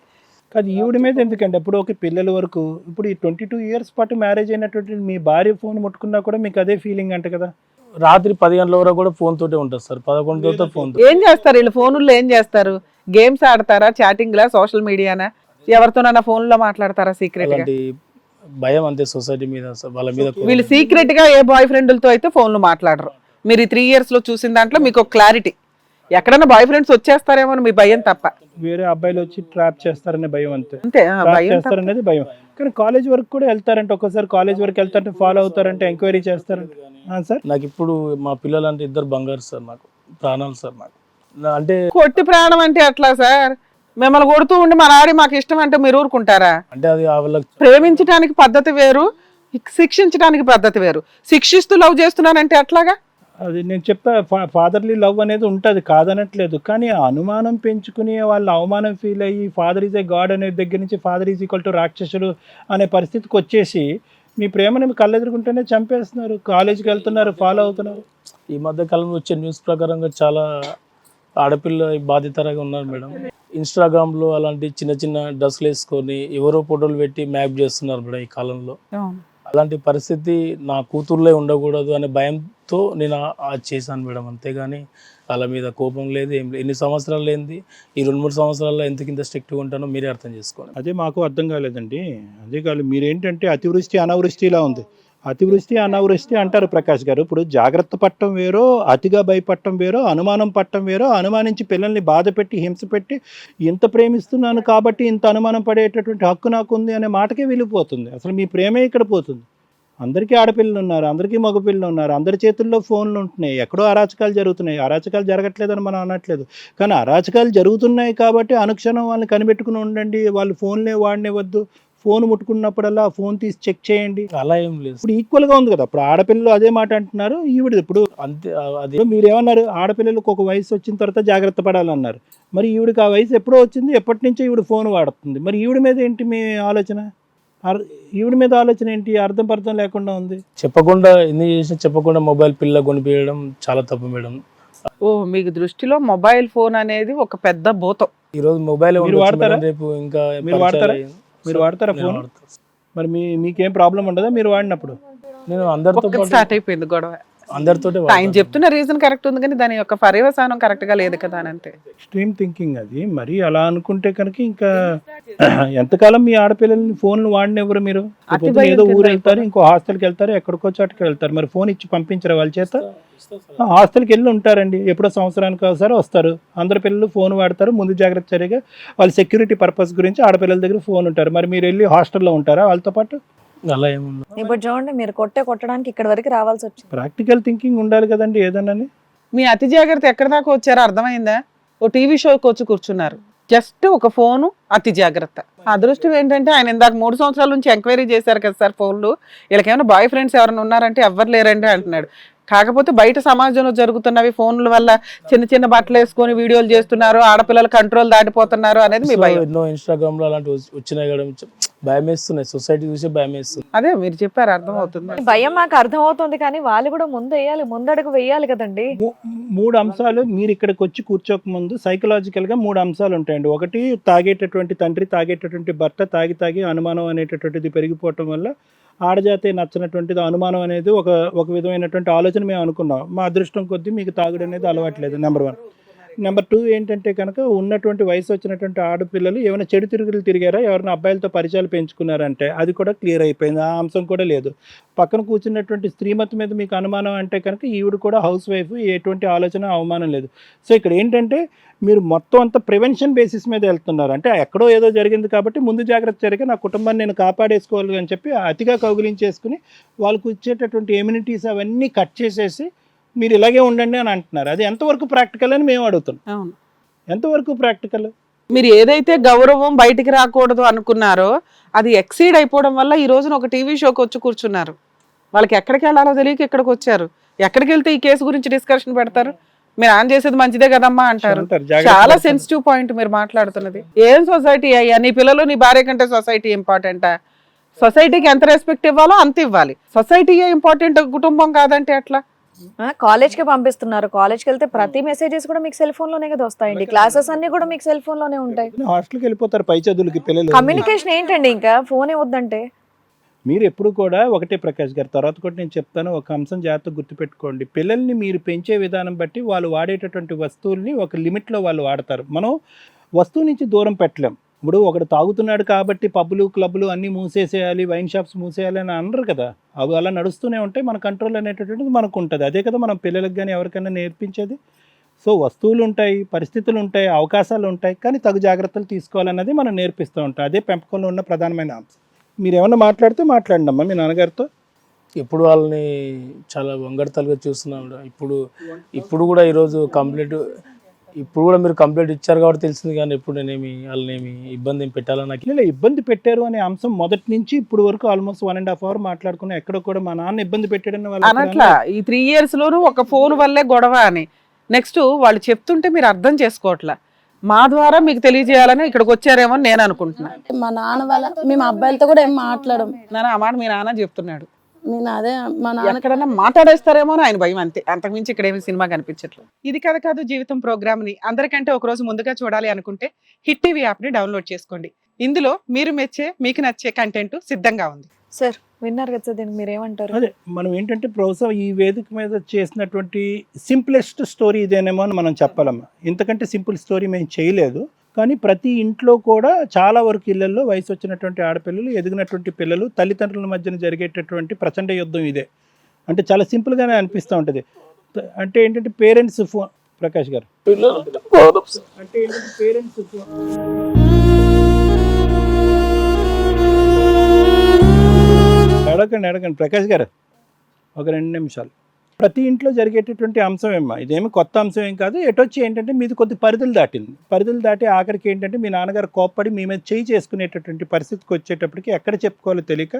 కాదు ఈవిడ మీద ఎందుకంటే ఇప్పుడు ఒక పిల్లల వరకు ఇప్పుడు ఈ 22 ఇయర్స్ పాటు మ్యారేజ్ అయినటువంటి మీ భార్య ఫోన్ ముట్టుకున్నా కూడా మీకు అదే ఫీలింగ్ అంట కదా. రాత్రి 10 గంటల వరకు కూడా ఫోన్ తోటే ఉంటుంది సార్. 11 తర్వాత ఫోన్. ఏం చేస్తారు వీళ్ళు ఫోన్లో? ఏం చేస్తారు? గేమ్స్ ఆడతారా, చాటింగ్ లా, సోషల్ మీడియానా, ఎవరితోనన్నా ఫోన్ లో మాట్లాడతారా సీక్రెట్ గా? భయం అంతే సొసైటీ మీద, వాళ్ళ మీద. వీళ్ళు సీక్రెట్ గా ఏ బాయ్ ఫ్రెండ్లతో అయితే ఫోన్లు మాట్లాడరు. మీరు ఈ 3 years లో చూసిన దాంట్లో మీకు ఒక క్లారిటీ. ఎక్కడన్నా బాయ్ ఫ్రెండ్స్ వచ్చేస్తారేమో అని మీ భయం తప్ప. వేరే అబ్బాయిలు వచ్చి ట్రాప్ చేస్తారనే భయం అంతే. అంతే చేస్తారనేది భయం. కానీ కాలేజ్ వరకు కూడా వెళ్తారంటే, ఒక్కసారి కాలేజ్ వరకు వెళ్తారంటే ఫాలో అవుతారంటే, ఎంక్వైరీ చేస్తారంటే. సార్ నాకు ఇప్పుడు మా పిల్లలు అంటే ఇద్దరు బంగారు సార్, నాకు ప్రాణాలు సార్. నాకు అంటే కొట్టి ప్రాణం అంటే అట్లా సార్? మిమ్మల్ని కొడుతూ ఉండి మా డాడీ మాకు ఇష్టం అంటే మీరు ఊరుకుంటారా? అంటే అది వాళ్ళకి ప్రేమించడానికి పద్ధతి వేరు, శిక్షించడానికి పద్ధతి వేరు. శిక్షిస్తూ లవ్ చేస్తున్నానంటే అట్లాగా? అది నేను చెప్తా, ఫాదర్లీ లవ్ అనేది ఉంటుంది, కాదనట్లేదు. కానీ ఆ అనుమానం పెంచుకుని వాళ్ళు అవమానం ఫీల్ అయ్యి ఫాదర్ ఈజ్ ఏ గాడ్ అనే దగ్గర నుంచి ఫాదర్ ఈజ్ ఈక్వల్ టు రాక్షసుడు అనే పరిస్థితికి వచ్చేసి మీ ప్రేమని మీ కళ్ళెదురుకుంటేనే చంపేస్తున్నారు. కాలేజీకి వెళ్తున్నారు, ఫాలో అవుతున్నారు. ఈ మధ్య కాలంలో వచ్చే న్యూస్ ప్రకారంగా చాలా ఆడపిల్ల బాధితరాగా ఉన్నారు మేడం. ఇన్స్టాగ్రామ్లో అలాంటి చిన్న చిన్న డ్రెస్సులు వేసుకొని ఎవరో ఫోటోలు పెట్టి మ్యాప్ చేస్తున్నారు మేడం ఈ కాలంలో. అలాంటి పరిస్థితి నా కూతుర్లే ఉండకూడదు అనే భయంతో నేను చేశాను మేడం. అంతేగాని వాళ్ళ మీద కోపం లేదు, ఏం లేదు. ఎన్ని సంవత్సరాలు లేనిది ఈ 2-3 సంవత్సరాల్లో ఎంతకింత స్ట్రిక్ట్గా ఉంటానో మీరే అర్థం చేసుకోండి. అదే మాకు అర్థం కాలేదండి. అదే కాదు, మీరేంటంటే అతివృష్టి అనావృష్టిలా ఉంది. అతివృష్టి అనావృష్టి అంటారు ప్రకాష్ గారు. ఇప్పుడు జాగ్రత్త పట్టడం వేరో, అతిగా భయపడటం వేరో, అనుమానం పట్టడం వేరో. అనుమానించి పిల్లల్ని బాధ పెట్టి హింస పెట్టి ఇంత ప్రేమిస్తున్నాను కాబట్టి ఇంత అనుమానం పడేటటువంటి హక్కు నాకు ఉంది అనే మాటకే వెళ్ళిపోతుంది. అసలు మీ ప్రేమే ఇక్కడ పోతుంది. అందరికీ ఆడపిల్లలు ఉన్నారు, అందరికీ మగపిల్లలు ఉన్నారు, అందరి చేతుల్లో ఫోన్లు ఉంటున్నాయి. ఎక్కడో అరాచకాలు జరుగుతున్నాయి. అరాచకాలు జరగట్లేదని మనం అనట్లేదు, కానీ అరాచకాలు జరుగుతున్నాయి కాబట్టి అనుక్షణం వాళ్ళని కనిపెట్టుకుని ఉండండి. వాళ్ళు ఫోన్లే వాడినివ్వద్దు. ఫోన్ ముట్టుకున్నప్పుడల్లా ఫోన్ తీసి చెక్ చేయండి. అలా ఏం లేదు. ఇప్పుడు ఈక్వల్గా ఉంది కదా. ఇప్పుడు ఆడపిల్లలు అదే మాట అంటున్నారు, ఈవిడ ఇప్పుడు అంతే. అది మీరేమన్నారు, ఆడపిల్లలకు ఒక వయసు వచ్చిన తర్వాత జాగ్రత్త పడాలన్నారు. మరి ఈవిడికి ఆ వయసు ఎప్పుడో వచ్చింది, ఎప్పటి నుంచో ఈవిడ ఫోన్ వాడుతుంది. మరి ఈవిడ మీద ఏంటి మీ ఆలోచన? ఈవిడ మీద ఆలోచన ఏంటి? అర్థం పర్థం లేకుండా ఉంది. చెప్పకుండా ఎన్ని చేసినా చెప్పకుండా మొబైల్ పిల్ల కొనిపించడం చాలా తప్పు మేడం. ఓ, మీకు దృష్టిలో మొబైల్ ఫోన్ అనేది ఒక పెద్ద భూతం. ఈరోజు మొబైల్ వాడతారా? రేపు ఇంకా మీరు వాడతారా ఫోన్? మరి మీకేం ప్రాబ్లం ఉండదా మీరు వాడినప్పుడు? నేను అందరితో స్టార్ట్ అయిపోయింది గొడవ. అందరితోటే ఆయన వాడతారు. చెప్తున్న రీజన్ కరెక్ట్ ఉంది కానీ దాని యొక్క పర్యవసానం కరెక్ట్ గా లేదు కదా అని అంటే. ఎక్స్ట్రీమ్ థింకింగ్ అది. మరి అలా అనుకుంటే కనుక ఇంకా ఎంతకాలం మీ ఆడపిల్లల్ని ఫోన్లు వాడినెవరు మీరు? అతి పొద్దున్న ఏదో భయంకరంగా ఊరు వెళ్తారు, ఇంకో హాస్టల్కి వెళ్తారు, ఎక్కడికో చోటుకి వెళ్తారు. మరి ఫోన్ ఇచ్చి పంపించరు వాళ్ళ చేత? హాస్టల్కి వెళ్ళి ఉంటారండి, ఎప్పుడో సంవత్సరానికి ఒకసారి వస్తారు. అందరు పిల్లలు ఫోన్ వాడతారు. ముందు జాగ్రత్త చర్యగా వాళ్ళ సెక్యూరిటీ పర్పస్ గురించి ఆడపిల్లల దగ్గర ఫోన్ ఉంటారు. మరి మీరు వెళ్ళి హాస్టల్లో ఉంటారా వాళ్ళతో పాటు? అలా ఏముండదు. ఇప్పుడు చూడండి, మీరు కొట్టడానికి ఇక్కడ వరకు రావాల్సి వచ్చింది. ప్రాక్టికల్ థింకింగ్ ఉండాలి కదండి ఏదన్నాని. మీ అతి జాగ్రత్త ఎక్కడి దాకా వచ్చారో అర్థమైందా? ఓ టీవీ షోకి వచ్చి కూర్చున్నారు, జస్ట్ ఒక ఫోను అతి జాగ్రత్త. అదృష్టం ఏంటంటే ఆయన ఇందాక 3 సంవత్సరాల నుంచి ఎంక్వైరీ చేశారు కదా సార్ ఫోన్లు, వీళ్ళకేమైనా బాయ్ ఫ్రెండ్స్ ఎవరైనా ఉన్నారంటే ఎవ్వరు లేరండి అంటున్నాడు. కాకపోతే బయట సమాజంలో జరుగుతున్నవి ఫోన్ల వల్ల చిన్న చిన్న బట్టలు వేసుకొని వీడియోలు చేస్తున్నారు, ఆడపిల్లలు కంట్రోల్ దాటిపోతున్నారు అనేది మీ భయం. ఎన్నో ఇన్స్టాగ్రామ్ లో అలాంటి వచ్చినాయి కదా, భయం వేస్తున్నాయి. సొసైటీ చూసి భయం వేస్తుంది. అదే మీరు చెప్పారు, అర్థం అవుతుంది. భయం మాకు అర్థం అవుతుంది, కానీ వాళ్ళు కూడా ముందడుగు వేయాలి కదండి. 3 అంశాలు మీరు ఇక్కడికి వచ్చి కూర్చోక ముందు సైకలాజికల్ గా 3 అంశాలు ఉంటాయండి. ఒకటి, తాగేటటువంటి తండ్రి, తాగేటటువంటి భర్త, తాగి అనుమానం అనేటటువంటిది పెరిగిపోవటం వల్ల ఆడజాతే నచ్చినటువంటిది అనుమానం అనేది ఒక విధమైనటువంటి ఆలోచన మేము అనుకున్నాం. మా అదృష్టం కొద్దీ మీకు తాగుడు అనేది అలవాట్లేదు, నెంబర్ 1. నెంబర్ 2 ఏంటంటే కనుక ఉన్నటువంటి వయసు వచ్చినటువంటి ఆడపిల్లలు ఏమైనా చెడు తిరుగులు తిరిగారా, ఎవరైనా అబ్బాయిలతో పరిచయాలు పెంచుకున్నారంటే అది కూడా క్లియర్ అయిపోయింది, ఆ అంశం కూడా లేదు. పక్కన కూర్చున్నటువంటి స్త్రీమతి మీద మీకు అనుమానం అంటే కనుక ఈవిడ కూడా హౌస్ వైఫ్, ఎటువంటి ఆలోచన అవమానం లేదు. సో ఇక్కడ ఏంటంటే మీరు మొత్తం అంతా ప్రివెన్షన్ బేసిస్ మీద వెళ్తున్నారు. అంటే ఎక్కడో ఏదో జరిగింది కాబట్టి ముందు జాగ్రత్త చర్యగా నా కుటుంబాన్ని నేను కాపాడేసుకోవాలి అని చెప్పి అతిగా కౌగిలించేసుకుని వాళ్ళకు వచ్చేటటువంటి ఎమ్యూనిటీస్ అవన్నీ కట్ చేసేసి మీరు ఇలాగే ఉండండి అని అంటున్నారు. అది ఎంతవరకు ప్రాక్టికల్ అని మేము అడుగుతున్నాం. అవును, ఎంతవరకు ప్రాక్టికల్? మీరు ఏదైతే గౌరవం బయటికి రాకూడదు అనుకున్నారో అది ఎక్సీడ్ అయిపోవడం వల్ల ఈ రోజున ఒక టీవీ షోకి వచ్చి కూర్చున్నారు. వాళ్ళకి ఎక్కడికి వెళ్ళాలో తెలియక ఇక్కడికి వచ్చారు. ఎక్కడికి వెళ్తే ఈ కేసు గురించి డిస్కషన్ పెడతారు? మీరు ఆన్ చేసేది మంచిదే కదమ్మా అంటారు. చాలా సెన్సిటివ్ పాయింట్ మీరు మాట్లాడుతున్నది. ఏం సొసైటీ అయ్యా? నీ పిల్లలు నీ భార్య కంటే సొసైటీ ఇంపార్టెంటా? సొసైటీకి ఎంత రెస్పెక్ట్ ఇవ్వాలో అంత ఇవ్వాలి. సొసైటీయే ఇంపార్టెంట్, కుటుంబం కాదంటే ఎట్లా? కాలేజ్కి పంపిస్తున్నారు, కాలేజ్కి వెళ్తే ప్రతి మెసేజెస్ కూడా మీకు సెల్ ఫోన్ లోనే కదా వస్తాయండి. క్లాసెస్ అన్ని కూడా మీకు సెల్ ఫోన్ లోనే ఉంటాయి. హాస్టల్కి వెళ్ళిపోతారు పై చదువులకి పిల్లలు. కమ్యూనికేషన్ ఏంటండి, ఇంకా ఫోనే వద్దంటే? మీరు ఎప్పుడు కూడా ఒకటే ప్రకాష్ గారు, తర్వాత కూడా నేను చెప్తాను, ఒక అంశం జాగ్రత్తగా గుర్తుపెట్టుకోండి. పిల్లల్ని మీరు పెంచే విధానం బట్టి వాళ్ళు వాడేటటువంటి వస్తువుల్ని ఒక లిమిట్లో వాళ్ళు వాడతారు. మనం వస్తువు నుంచి దూరం పెట్టలేం. ఇప్పుడు ఒకడు తాగుతున్నాడు కాబట్టి పబ్బులు, క్లబ్లు అన్నీ మూసేసేయాలి, వైన్ షాప్స్ మూసేయాలి అని అనరు కదా. అవి అలా నడుస్తూనే ఉంటాయి. మన కంట్రోల్ అనేటటువంటిది మనకు ఉంటుంది. అదే కదా మనం పిల్లలకు కానీ ఎవరికైనా నేర్పించేది. సో వస్తువులు ఉంటాయి, పరిస్థితులు ఉంటాయి, అవకాశాలు ఉంటాయి, కానీ తగు జాగ్రత్తలు తీసుకోవాలన్నది మనం నేర్పిస్తూ ఉంటాం. అదే పెంపకంలో ఉన్న ప్రధానమైన అంశం. మీరు ఏమన్నా మాట్లాడితే మాట్లాడండి అమ్మా మీ నాన్నగారితో. ఇప్పుడు వాళ్ళని చాలా వంగడతలుగా చూస్తున్నాం. ఇప్పుడు కూడా ఈరోజు ఇప్పుడు కూడా మీరు కంప్లైంట్ ఇచ్చారు కాబట్టి తెలిసింది, కానీ ఎప్పుడు నేనేమి వాళ్ళనేమి ఇబ్బంది పెట్టాలని నాకు ఇలా ఇబ్బంది పెట్టారు అనే అంశం మొదటి నుంచి ఇప్పుడు వరకు ఆల్మోస్ట్ 1.5 hour మాట్లాడుకున్నా. ఎక్కడ కూడా మా నాన్న ఇబ్బంది పెట్టాడని వాళ్ళు అనట్లా. ఈ 3 years లోనూ ఒక ఫోన్ వల్లే గొడవ అని. నెక్స్ట్ వాళ్ళు చెప్తుంటే మీరు అర్థం చేసుకోవట్లా. మా ద్వారా మీకు తెలియజేయాలని ఇక్కడికి వచ్చారేమో నేను అనుకుంటున్నా. మా నాన్న వాళ్ళ మేము అబ్బాయిలతో కూడా ఏం మాట్లాడము. నాన్న ఆ మాట మీ నాన్న చెప్తున్నాడు. నేను అదే మా నాన్న ఎక్కడన్నా మాట్లాడేస్తారేమో అని ఆయన భయం, అంతే. అంతకుమించి ఇక్కడ ఏమి సినిమా కనిపించట్లేదు. ఇది కథ కాదు జీవితం ప్రోగ్రామ్ ని అందరికంటే ఒక రోజు ముందుగా చూడాలి అనుకుంటే హిట్ టీవీ యాప్ ని డౌన్లోడ్ చేసుకోండి. ఇందులో మీరు మెచ్చే, మీకు నచ్చే కంటెంట్ సిద్ధంగా ఉంది. సార్ విన్నారు కదా సార్, దీనికి మీరేమంటారు? అదే మనం ఏంటంటే ప్రోత్సాహం ఈ వేదిక మీద చేసినటువంటి సింప్లెస్ట్ స్టోరీ ఇదేనేమో అని మనం చెప్పాలమ్మా. ఇంతకంటే సింపుల్ స్టోరీ మేము చేయలేదు. కానీ ప్రతి ఇంట్లో కూడా చాలా వరకు ఇళ్లలో వయసు వచ్చినటువంటి ఆడపిల్లలు, ఎదిగినటువంటి పిల్లలు, తల్లిదండ్రుల మధ్యన జరిగేటటువంటి ప్రచండ యుద్ధం ఇదే. అంటే చాలా సింపుల్గానే అనిపిస్తూ ఉంటుంది. అంటే ఏంటంటే పేరెంట్స్ ఫోన్, ప్రకాష్ గారు అంటే ఏంటంటే పేరెంట్స్ అడగండి ప్రకాష్ గారు, ఒక 2 నిమిషాలు. ప్రతి ఇంట్లో జరిగేటటువంటి అంశం ఏమ్మా, ఇదేమి కొత్త అంశం ఏం కాదు. ఎటొచ్చి ఏంటంటే మీది కొద్ది పరిధులు దాటి ఆఖరికి ఏంటంటే మీ నాన్నగారు కోప్పడి మీ మీద చేయి చేసుకునేటటువంటి పరిస్థితికి వచ్చేటప్పటికి ఎక్కడ చెప్పుకోవాలో తెలియక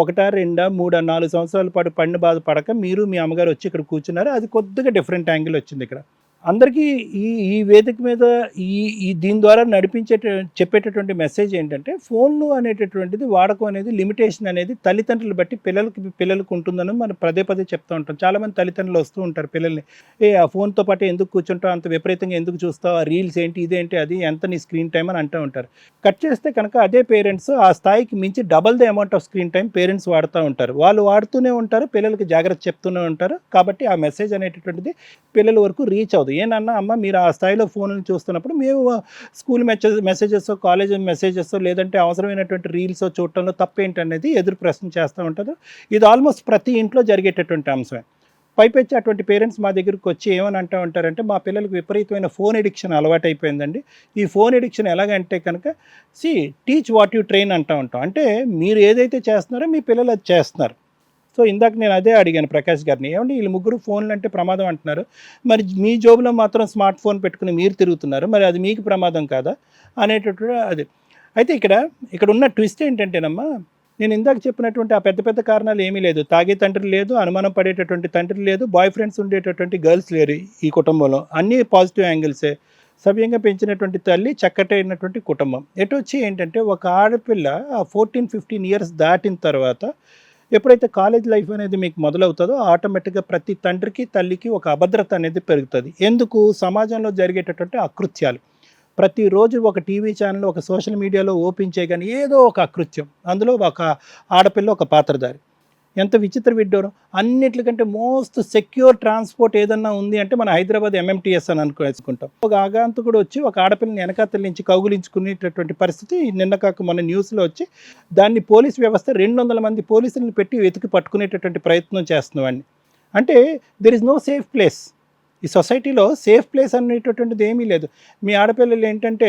1, 2, 3, 4 సంవత్సరాల పాటు పడిన బాధ పడక మీరు మీ అమ్మగారు వచ్చి ఇక్కడ కూర్చున్నారు. అది కొద్దిగా డిఫరెంట్ యాంగిల్ వచ్చింది ఇక్కడ. అందరికీ ఈ ఈ వేదిక మీద దీని ద్వారా చెప్పేటటువంటి మెసేజ్ ఏంటంటే ఫోన్లు అనేటటువంటిది వాడకం అనేది లిమిటేషన్ అనేది తల్లిదండ్రులు బట్టి పిల్లలకు ఉంటుందని మనం పదే చెప్తూ ఉంటాం. చాలామంది తల్లిదండ్రులు వస్తూ ఉంటారు పిల్లల్ని, ఆ ఫోన్తో పాటు ఎందుకు కూర్చుంటావు, అంత విపరీతంగా ఎందుకు చూస్తావు, ఆ రీల్స్ ఏంటి, ఇదేంటి, అది ఎంత నీ స్క్రీన్ టైం అని అంటూ ఉంటారు. కట్ చేస్తే కనుక అదే పేరెంట్స్ ఆ స్థాయికి మించి double the amount off screen time parents వాడుతూ ఉంటారు. వాళ్ళు వాడుతూనే ఉంటారు, పిల్లలకి జాగ్రత్త చెప్తూనే ఉంటారు. కాబట్టి ఆ మెసేజ్ అనేటటువంటిది పిల్లల వరకు రీచ్ అవుతుంది. ఏనన్నా అమ్మ మీరు ఆ స్థాయిలో ఫోన్లు చూస్తున్నప్పుడు మేము స్కూల్ మెసేజెస్, కాలేజ్ మెసేజెస్, లేదంటే అవసరమైనటువంటి రీల్స్ చూడటంలో తప్పేంటనేది ఎదురు ప్రశ్న చేస్తూ ఉంటారు. ఇది ఆల్మోస్ట్ ప్రతి ఇంట్లో జరిగేటటువంటి అంశమే. పైపెచ్చి అటువంటి పేరెంట్స్ మా దగ్గరికి వచ్చి ఏమని అంటూ ఉంటారంటే మా పిల్లలకు విపరీతమైన ఫోన్ ఎడిక్షన్ అలవాటు అయిపోయిందండి. ఈ ఫోన్ ఎడిక్షన్ ఎలాగంటే కనుక టీచ్ వాట్ యు ట్రైన్ అంటూ ఉంటాం. అంటే మీరు ఏదైతే చేస్తున్నారో మీ పిల్లలు అది చేస్తున్నారు. సో ఇందాక నేను అదే అడిగాను ప్రకాష్ గారిని, ఏమంటే వీళ్ళు ముగ్గురు ఫోన్లు అంటే ప్రమాదం అంటున్నారు, మరి మీ జోబులో మాత్రం స్మార్ట్ ఫోన్ పెట్టుకుని మీరు తిరుగుతున్నారు, మరి అది మీకు ప్రమాదం కాదా అనేటటువంటి అది. అయితే ఇక్కడ ఉన్న ట్విస్ట్ ఏంటంటేనమ్మా, నేను ఇందాక చెప్పినటువంటి ఆ పెద్ద కారణాలు ఏమీ లేదు. తాగే తండ్రి లేదు, అనుమానం పడేటటువంటి తండ్రి లేదు, బాయ్ ఫ్రెండ్స్ ఉండేటటువంటి గర్ల్స్ లేరు ఈ కుటుంబంలో. అన్నీ పాజిటివ్ యాంగిల్సే. సవ్యంగా పెంచినటువంటి తల్లి, చక్కటైనటువంటి కుటుంబం. వచ్చి ఏంటంటే ఒక ఆడపిల్ల 14-15 ఇయర్స్ దాటిన తర్వాత ఎప్పుడైతే కాలేజ్ లైఫ్ అనేది మీకు మొదలవుతుందో ఆటోమేటిక్గా ప్రతి తండ్రికి తల్లికి ఒక అభద్రత అనేది పెరుగుతుంది. ఎందుకు? సమాజంలో జరిగేటటువంటి అకృత్యాలు. ప్రతిరోజు ఒక టీవీ ఛానల్, ఒక సోషల్ మీడియాలో ఓపెన్ చేయగానే ఏదో ఒక అకృత్యం, అందులో ఒక ఆడపిల్ల ఒక పాత్రధారి. ఎంత విచిత్ర విడ్డూరం. అన్నిటికంటే మోస్ట్ సెక్యూర్ ట్రాన్స్పోర్ట్ ఏదన్నా ఉంది అంటే మన హైదరాబాద్ MMTS అని అనుకుంటాం. ఒక ఆగాంతకుడు వచ్చి ఒక ఆడపిల్లని వెనకాతల నుంచి కౌగులించుకునేటటువంటి పరిస్థితి నిన్న కాక మన న్యూస్లో వచ్చి దాన్ని పోలీస్ వ్యవస్థ 200 మంది పోలీసులను పెట్టి వెతికి పట్టుకునేటటువంటి ప్రయత్నం చేస్తున్నామని. అంటే there is no safe place. ఈ సొసైటీలో సేఫ్ ప్లేస్ అనేటటువంటిది ఏమీ లేదు. మీ ఆడపిల్లలు ఏంటంటే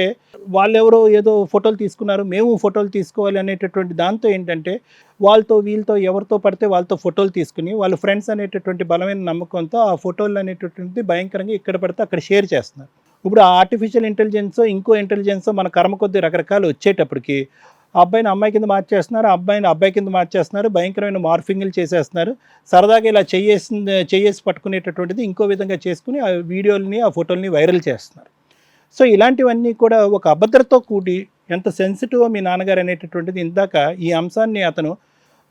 వాళ్ళెవరో ఏదో ఫోటోలు తీసుకున్నారు, మేము ఫోటోలు తీసుకోవాలి అనేటటువంటి దాంతో ఏంటంటే వీళ్ళతో ఎవరితో పడితే వాళ్ళతో ఫోటోలు తీసుకుని వాళ్ళ ఫ్రెండ్స్ అనేటటువంటి బలమైన నమ్మకంతో ఆ ఫోటోలు అనేటటువంటిది భయంకరంగా ఇక్కడ పడితే అక్కడ షేర్ చేస్తున్నారు. ఇప్పుడు ఆ ఆర్టిఫిషియల్ ఇంటెలిజెన్సో ఇంకో ఇంటెలిజెన్సో మన కర్మ కొద్ది రకరకాలు వచ్చేటప్పటికి ఆ అబ్బాయిని అమ్మాయి కింద మార్చేస్తున్నారు, అబ్బాయిని అబ్బాయి కింద మార్చేస్తున్నారు, భయంకరమైన మార్ఫింగ్లు చేసేస్తున్నారు. సరదాగా ఇలా చేయేసి పట్టుకునేటటువంటిది ఇంకో విధంగా చేసుకుని ఆ వీడియోలని ఆ ఫోటోలని వైరల్ చేస్తున్నారు. సో ఇలాంటివన్నీ కూడా ఒక అభద్రతో కూడి ఎంత సెన్సిటివ్ మీ నాన్నగారు అనేటటువంటిది ఇందాక ఈ అంశాన్ని అతను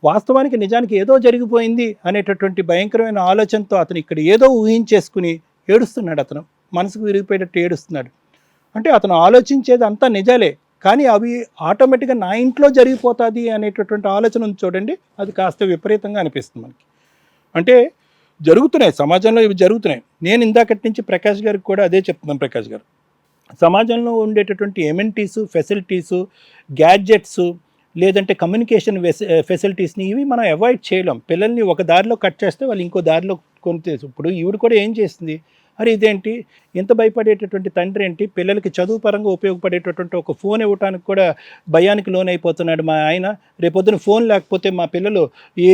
వాస్తవానికి నిజానికి ఏదో జరిగిపోయింది అనేటటువంటి భయంకరమైన ఆలోచనతో అతను ఇక్కడ ఏదో ఊహించేసుకుని ఏడుస్తున్నాడు. అతను మనసుకు విరిగిపోయేటట్టు ఏడుస్తున్నాడు. అంటే అతను ఆలోచించేది అంతా నిజాలే, కానీ అవి ఆటోమేటిక్గా నా ఇంట్లో జరిగిపోతుంది అనేటటువంటి ఆలోచన ఉంది చూడండి, అది కాస్త విపరీతంగా అనిపిస్తుంది మనకి. అంటే జరుగుతున్నాయి సమాజంలో, ఇవి జరుగుతున్నాయి. నేను ఇందాకటి నుంచి ప్రకాష్ గారికి కూడా అదే చెప్తున్నాను. ప్రకాష్ గారు, సమాజంలో ఉండేటటువంటి ఎమ్యూనిటీసు, ఫెసిలిటీసు, గ్యాడ్జెట్స్, లేదంటే కమ్యూనికేషన్ ఫెసిలిటీస్ని ఇవి మనం అవాయిడ్ చేయలేం. పిల్లల్ని ఒక దారిలో కట్ చేస్తే వాళ్ళు ఇంకో దారిలో ఇప్పుడు ఈవిడ కూడా ఏం చేస్తుంది, అరే ఇదేంటి ఎంత భయపడేటటువంటి తండ్రి ఏంటి, పిల్లలకి చదువు పరంగా ఉపయోగపడేటటువంటి ఒక ఫోన్ ఇవ్వడానికి కూడా భయానికి లోనైపోతున్నాడు మా ఆయన. రేపొద్దున ఫోన్ లేకపోతే మా పిల్లలు ఈ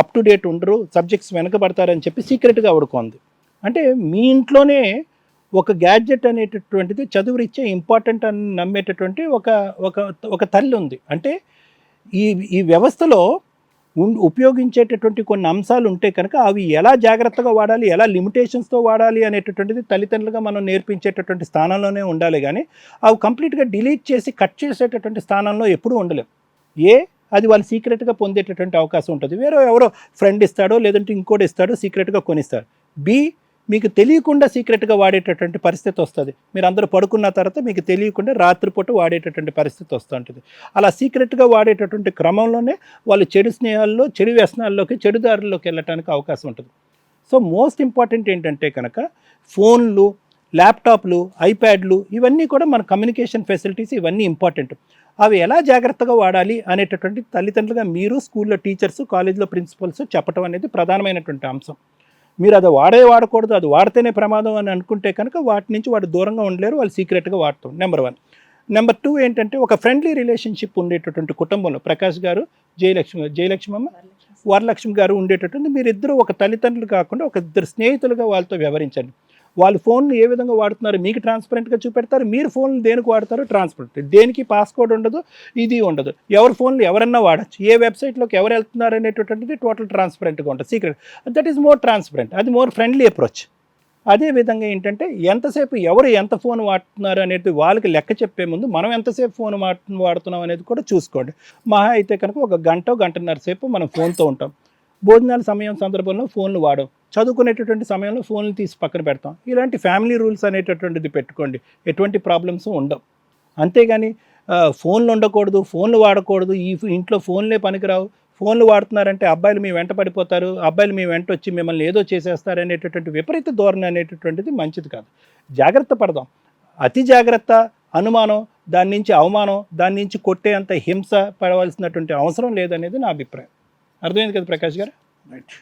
అప్ టు డేట్ ఉండరు, సబ్జెక్ట్స్ వెనకబడతారని చెప్పి సీక్రెట్గా ఆవిడకుంది. అంటే మీ ఇంట్లోనే ఒక గ్యాడ్జెట్ అనేటటువంటిది చదువు రీత్యా ఇంపార్టెంట్ అని నమ్మేటటువంటి ఒక తల్లి ఉంది. అంటే ఈ వ్యవస్థలో ఉపయోగించేటటువంటి కొన్ని అంశాలు ఉంటే కనుక అవి ఎలా జాగ్రత్తగా వాడాలి, ఎలా లిమిటేషన్స్తో వాడాలి అనేటటువంటిది తల్లిదండ్రులుగా మనం నేర్పించేటటువంటి స్థానంలోనే ఉండాలి. కానీ అవి కంప్లీట్గా డిలీట్ చేసి కట్ చేసేటటువంటి స్థానంలో ఎప్పుడూ ఉండలేం. అది వాళ్ళు సీక్రెట్గా పొందేటటువంటి అవకాశం ఉంటుంది. ఎవరో ఫ్రెండ్ ఇస్తాడో లేదంటే ఇంకోటి ఇస్తాడో సీక్రెట్గా కొనిస్తాడు. మీకు తెలియకుండా సీక్రెట్గా వాడేటటువంటి పరిస్థితి వస్తుంది. మీరు అందరూ పడుకున్న తర్వాత మీకు తెలియకుండా రాత్రిపూట వాడేటటువంటి పరిస్థితి వస్తూ ఉంటుంది. అలా సీక్రెట్గా వాడేటటువంటి క్రమంలోనే వాళ్ళు చెడు స్నేహాల్లో, చెడు వ్యసనాల్లోకి, చెడు దారుల్లోకి వెళ్ళటానికి అవకాశం ఉంటుంది. సో మోస్ట్ ఇంపార్టెంట్ ఏంటంటే కనుక ఫోన్లు, ల్యాప్టాప్లు, ఐప్యాడ్లు ఇవన్నీ కూడా మన కమ్యూనికేషన్ ఫెసిలిటీస్ ఇవన్నీ ఇంపార్టెంట్. అవి ఎలా జాగ్రత్తగా వాడాలి అనేటటువంటి తల్లిదండ్రులుగా మీరు, స్కూల్లో టీచర్స్, కాలేజీలో ప్రిన్సిపల్స్ చెప్పడం అనేది ప్రధానమైనటువంటి అంశం. మీరు అది వాడకూడదు, అది వాడితేనే ప్రమాదం అని అనుకుంటే కనుక వాటి నుంచి వాడు దూరంగా ఉండలేరు, వాళ్ళు సీక్రెట్గా వాడతాం. నెంబర్ 1. నెంబర్ 2 ఏంటంటే ఒక ఫ్రెండ్లీ రిలేషన్షిప్ ఉండేటటువంటి కుటుంబంలో ప్రకాష్ గారు, జయలక్ష్మి వరలక్ష్మి గారు ఉండేటటువంటి మీరిద్దరూ ఒక తల్లిదండ్రులు కాకుండా ఒక ఇద్దరు స్నేహితులుగా వాళ్ళతో వ్యవహరించండి. వాళ్ళు ఫోన్లు ఏ విధంగా వాడుతున్నారు మీకు ట్రాన్స్పరెంట్గా చూపెడతారు. మీరు ఫోన్లు దేనికి వాడతారో ట్రాన్స్పరెంట్. దేనికి పాస్కోడ్ ఉండదు, ఇది ఉండదు. ఎవరి ఫోన్లు ఎవరన్నా వాడచ్చు, ఏ వెబ్సైట్లోకి ఎవరు వెళ్తున్నారు అనేటటువంటిది టోటల్ ట్రాన్స్పరెంట్గా ఉంటుంది. Secret that is more transparent. అది మోర్ ఫ్రెండ్లీ అప్రోచ్. అదేవిధంగా ఏంటంటే ఎంతసేపు ఎవరు ఎంత ఫోన్ వాడుతున్నారు అనేది వాళ్ళకి లెక్క చెప్పే ముందు మనం ఎంతసేపు ఫోన్ వాడుతున్నాం అనేది కూడా చూసుకోండి. మహా అయితే కనుక ఒక గంటన్నర సేపు మనం ఫోన్తో ఉంటాం. భోజనాల సమయం సందర్భంలో ఫోన్లు వాడం, చదువుకునేటటువంటి సమయంలో ఫోన్లు తీసి పక్కన పెడతాం. ఇలాంటి ఫ్యామిలీ రూల్స్ అనేటటువంటిది పెట్టుకోండి, ఎటువంటి ప్రాబ్లమ్స్ ఉండవు. అంతేగాని ఫోన్లు ఉండకూడదు, ఫోన్లు వాడకూడదు, ఈ ఇంట్లో ఫోన్లే పనికిరావు, ఫోన్లు వాడుతున్నారంటే అబ్బాయిలు మీ వెంట పడిపోతారు, అబ్బాయిలు మీ వెంట వచ్చి మిమ్మల్ని ఏదో చేసేస్తారు అనేటటువంటి విపరీత ధోరణి అనేటటువంటిది మంచిది కాదు. జాగ్రత్త పడదాం. అతి జాగ్రత్త, అనుమానం, దాని నుంచి అవమానం, దాని నుంచి కొట్టే అంత హింస పడవలసినటువంటి అవసరం లేదనేది నా అభిప్రాయం. అర్థమైంది కదా ప్రకాష్ గారు? Right,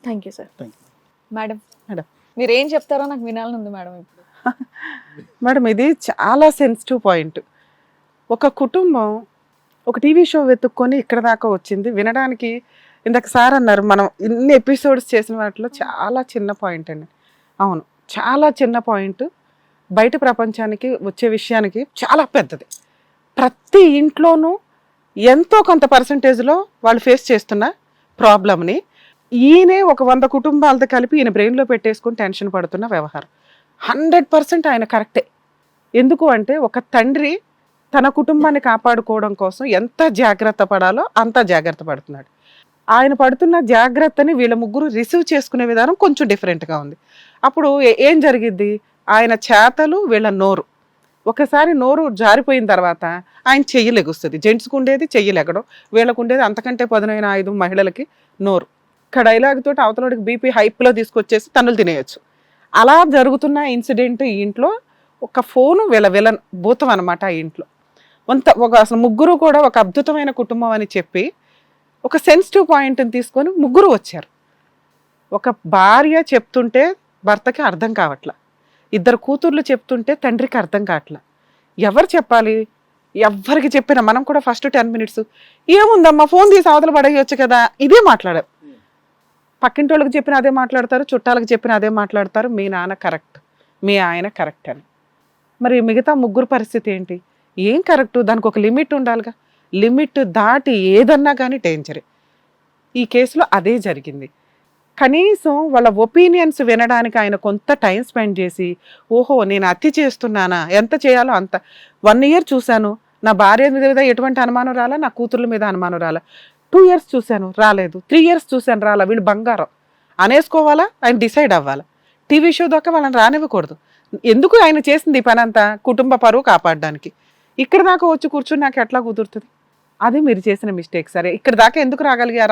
thank you sir. Thank you madam, madam. మీరు ఏం చెప్తారో నాకు వినాలని ఉంది మేడం ఇప్పుడు. మేడం, ఇది చాలా సెన్సిటివ్ పాయింట్. ఒక కుటుంబం ఒక టీవీ షో వెతుక్కొని ఇక్కడ దాకా వచ్చింది వినడానికి. ఇందాక సార్ అన్నారు మనం ఇన్ని ఎపిసోడ్స్ చేసిన వాటిలో చాలా చిన్న పాయింట్ అండి. అవును, చాలా చిన్న పాయింట్ బయట ప్రపంచానికి వచ్చే విషయానికి చాలా పెద్దది. ప్రతి ఇంట్లోనూ ఎంతో కొంత పర్సంటేజ్లో వాళ్ళు ఫేస్ చేస్తున్న ప్రాబ్లమ్ని ఈయనే ఒక 100 కుటుంబాలతో కలిపి ఈయన బ్రెయిన్లో పెట్టేసుకొని టెన్షన్ పడుతున్న వ్యవహారం 100% ఆయన కరెక్టే. ఎందుకు అంటే ఒక తండ్రి తన కుటుంబాన్ని కాపాడుకోవడం కోసం ఎంత జాగ్రత్త పడాలో అంత జాగ్రత్త పడుతున్నాడు. ఆయన పడుతున్న జాగ్రత్తని వీళ్ళ ముగ్గురు రిసీవ్ చేసుకునే విధానం కొంచెం డిఫరెంట్గా ఉంది. అప్పుడు ఏం జరిగిద్ది? ఆయన చేతలు, వీళ్ళ నోరు. ఒకసారి నోరు జారిపోయిన తర్వాత ఆయన చెయ్యి లెగుస్తుంది. జెంట్స్కి ఉండేది చెయ్యి లెగడం, వీళ్ళకు ఉండేది అంతకంటే పదునైన ఆయుధం మహిళలకి నోరు. ఇక్కడ డైలాగ్ తోటి అవతలకి బీపీ హైప్లో తీసుకొచ్చేసి తన్నులు తినేయచ్చు. అలా జరుగుతున్న ఇన్సిడెంట్ ఈ ఇంట్లో ఒక ఫోను వీళ్ళ భూతం అనమాట. ఆ ఇంట్లో అసలు ముగ్గురు కూడా ఒక అద్భుతమైన కుటుంబం అని చెప్పి ఒక సెన్సిటివ్ పాయింట్ని తీసుకొని ముగ్గురు వచ్చారు. ఒక భార్య చెప్తుంటే భర్తకి అర్థం కావట్లా, 2 కూతుర్లు చెప్తుంటే తండ్రికి అర్థం కావట్లా. ఎవరు చెప్పాలి? ఎవరికి చెప్పినా మనం కూడా ఫస్ట్ 10 minutes ఏముందమ్మా ఫోన్ తీసి అవతల పడేయచ్చు కదా, ఇదే మాట్లాడారు. పక్కింటి వాళ్ళకి చెప్పిన అదే మాట్లాడతారు, చుట్టాలకు చెప్పిన అదే మాట్లాడతారు. మీ నాన్న కరెక్ట్, మీ ఆయన కరెక్ట్ అని. మరి మిగతా ముగ్గురు పరిస్థితి ఏంటి? ఏం కరెక్టు? దానికి ఒక లిమిట్ ఉండాలిగా. లిమిట్ దాటి ఏదన్నా కానీ డేంజరే. ఈ కేసులో అదే జరిగింది. కనీసం వాళ్ళ ఒపీనియన్స్ వినడానికి ఆయన కొంత టైం స్పెండ్ చేసి, ఓహో నేను అతి చేస్తున్నానా, ఎంత చేయాలో అంత. 1 year చూశాను, నా భార్య మీద ఎటువంటి అనుమానం రాలా, నా కూతుర్ల మీద అనుమానం రాలా. 2 years చూశాను, రాలేదు. 3 years చూశాను, రాలా. వీళ్ళు బంగారం అనేసుకోవాలా, ఆయన డిసైడ్ అవ్వాలా. టీవీ షో దాకా వాళ్ళని రానివ్వకూడదు. ఎందుకు ఆయన చేసింది ఈ పని అంతా? కుటుంబ పరువు కాపాడడానికి. ఇక్కడ దాకా వచ్చి కూర్చుని నాకు ఎట్లా కుదురుతుంది? అది మీరు చేసిన మిస్టేక్. సరే, ఇక్కడ దాకా ఎందుకు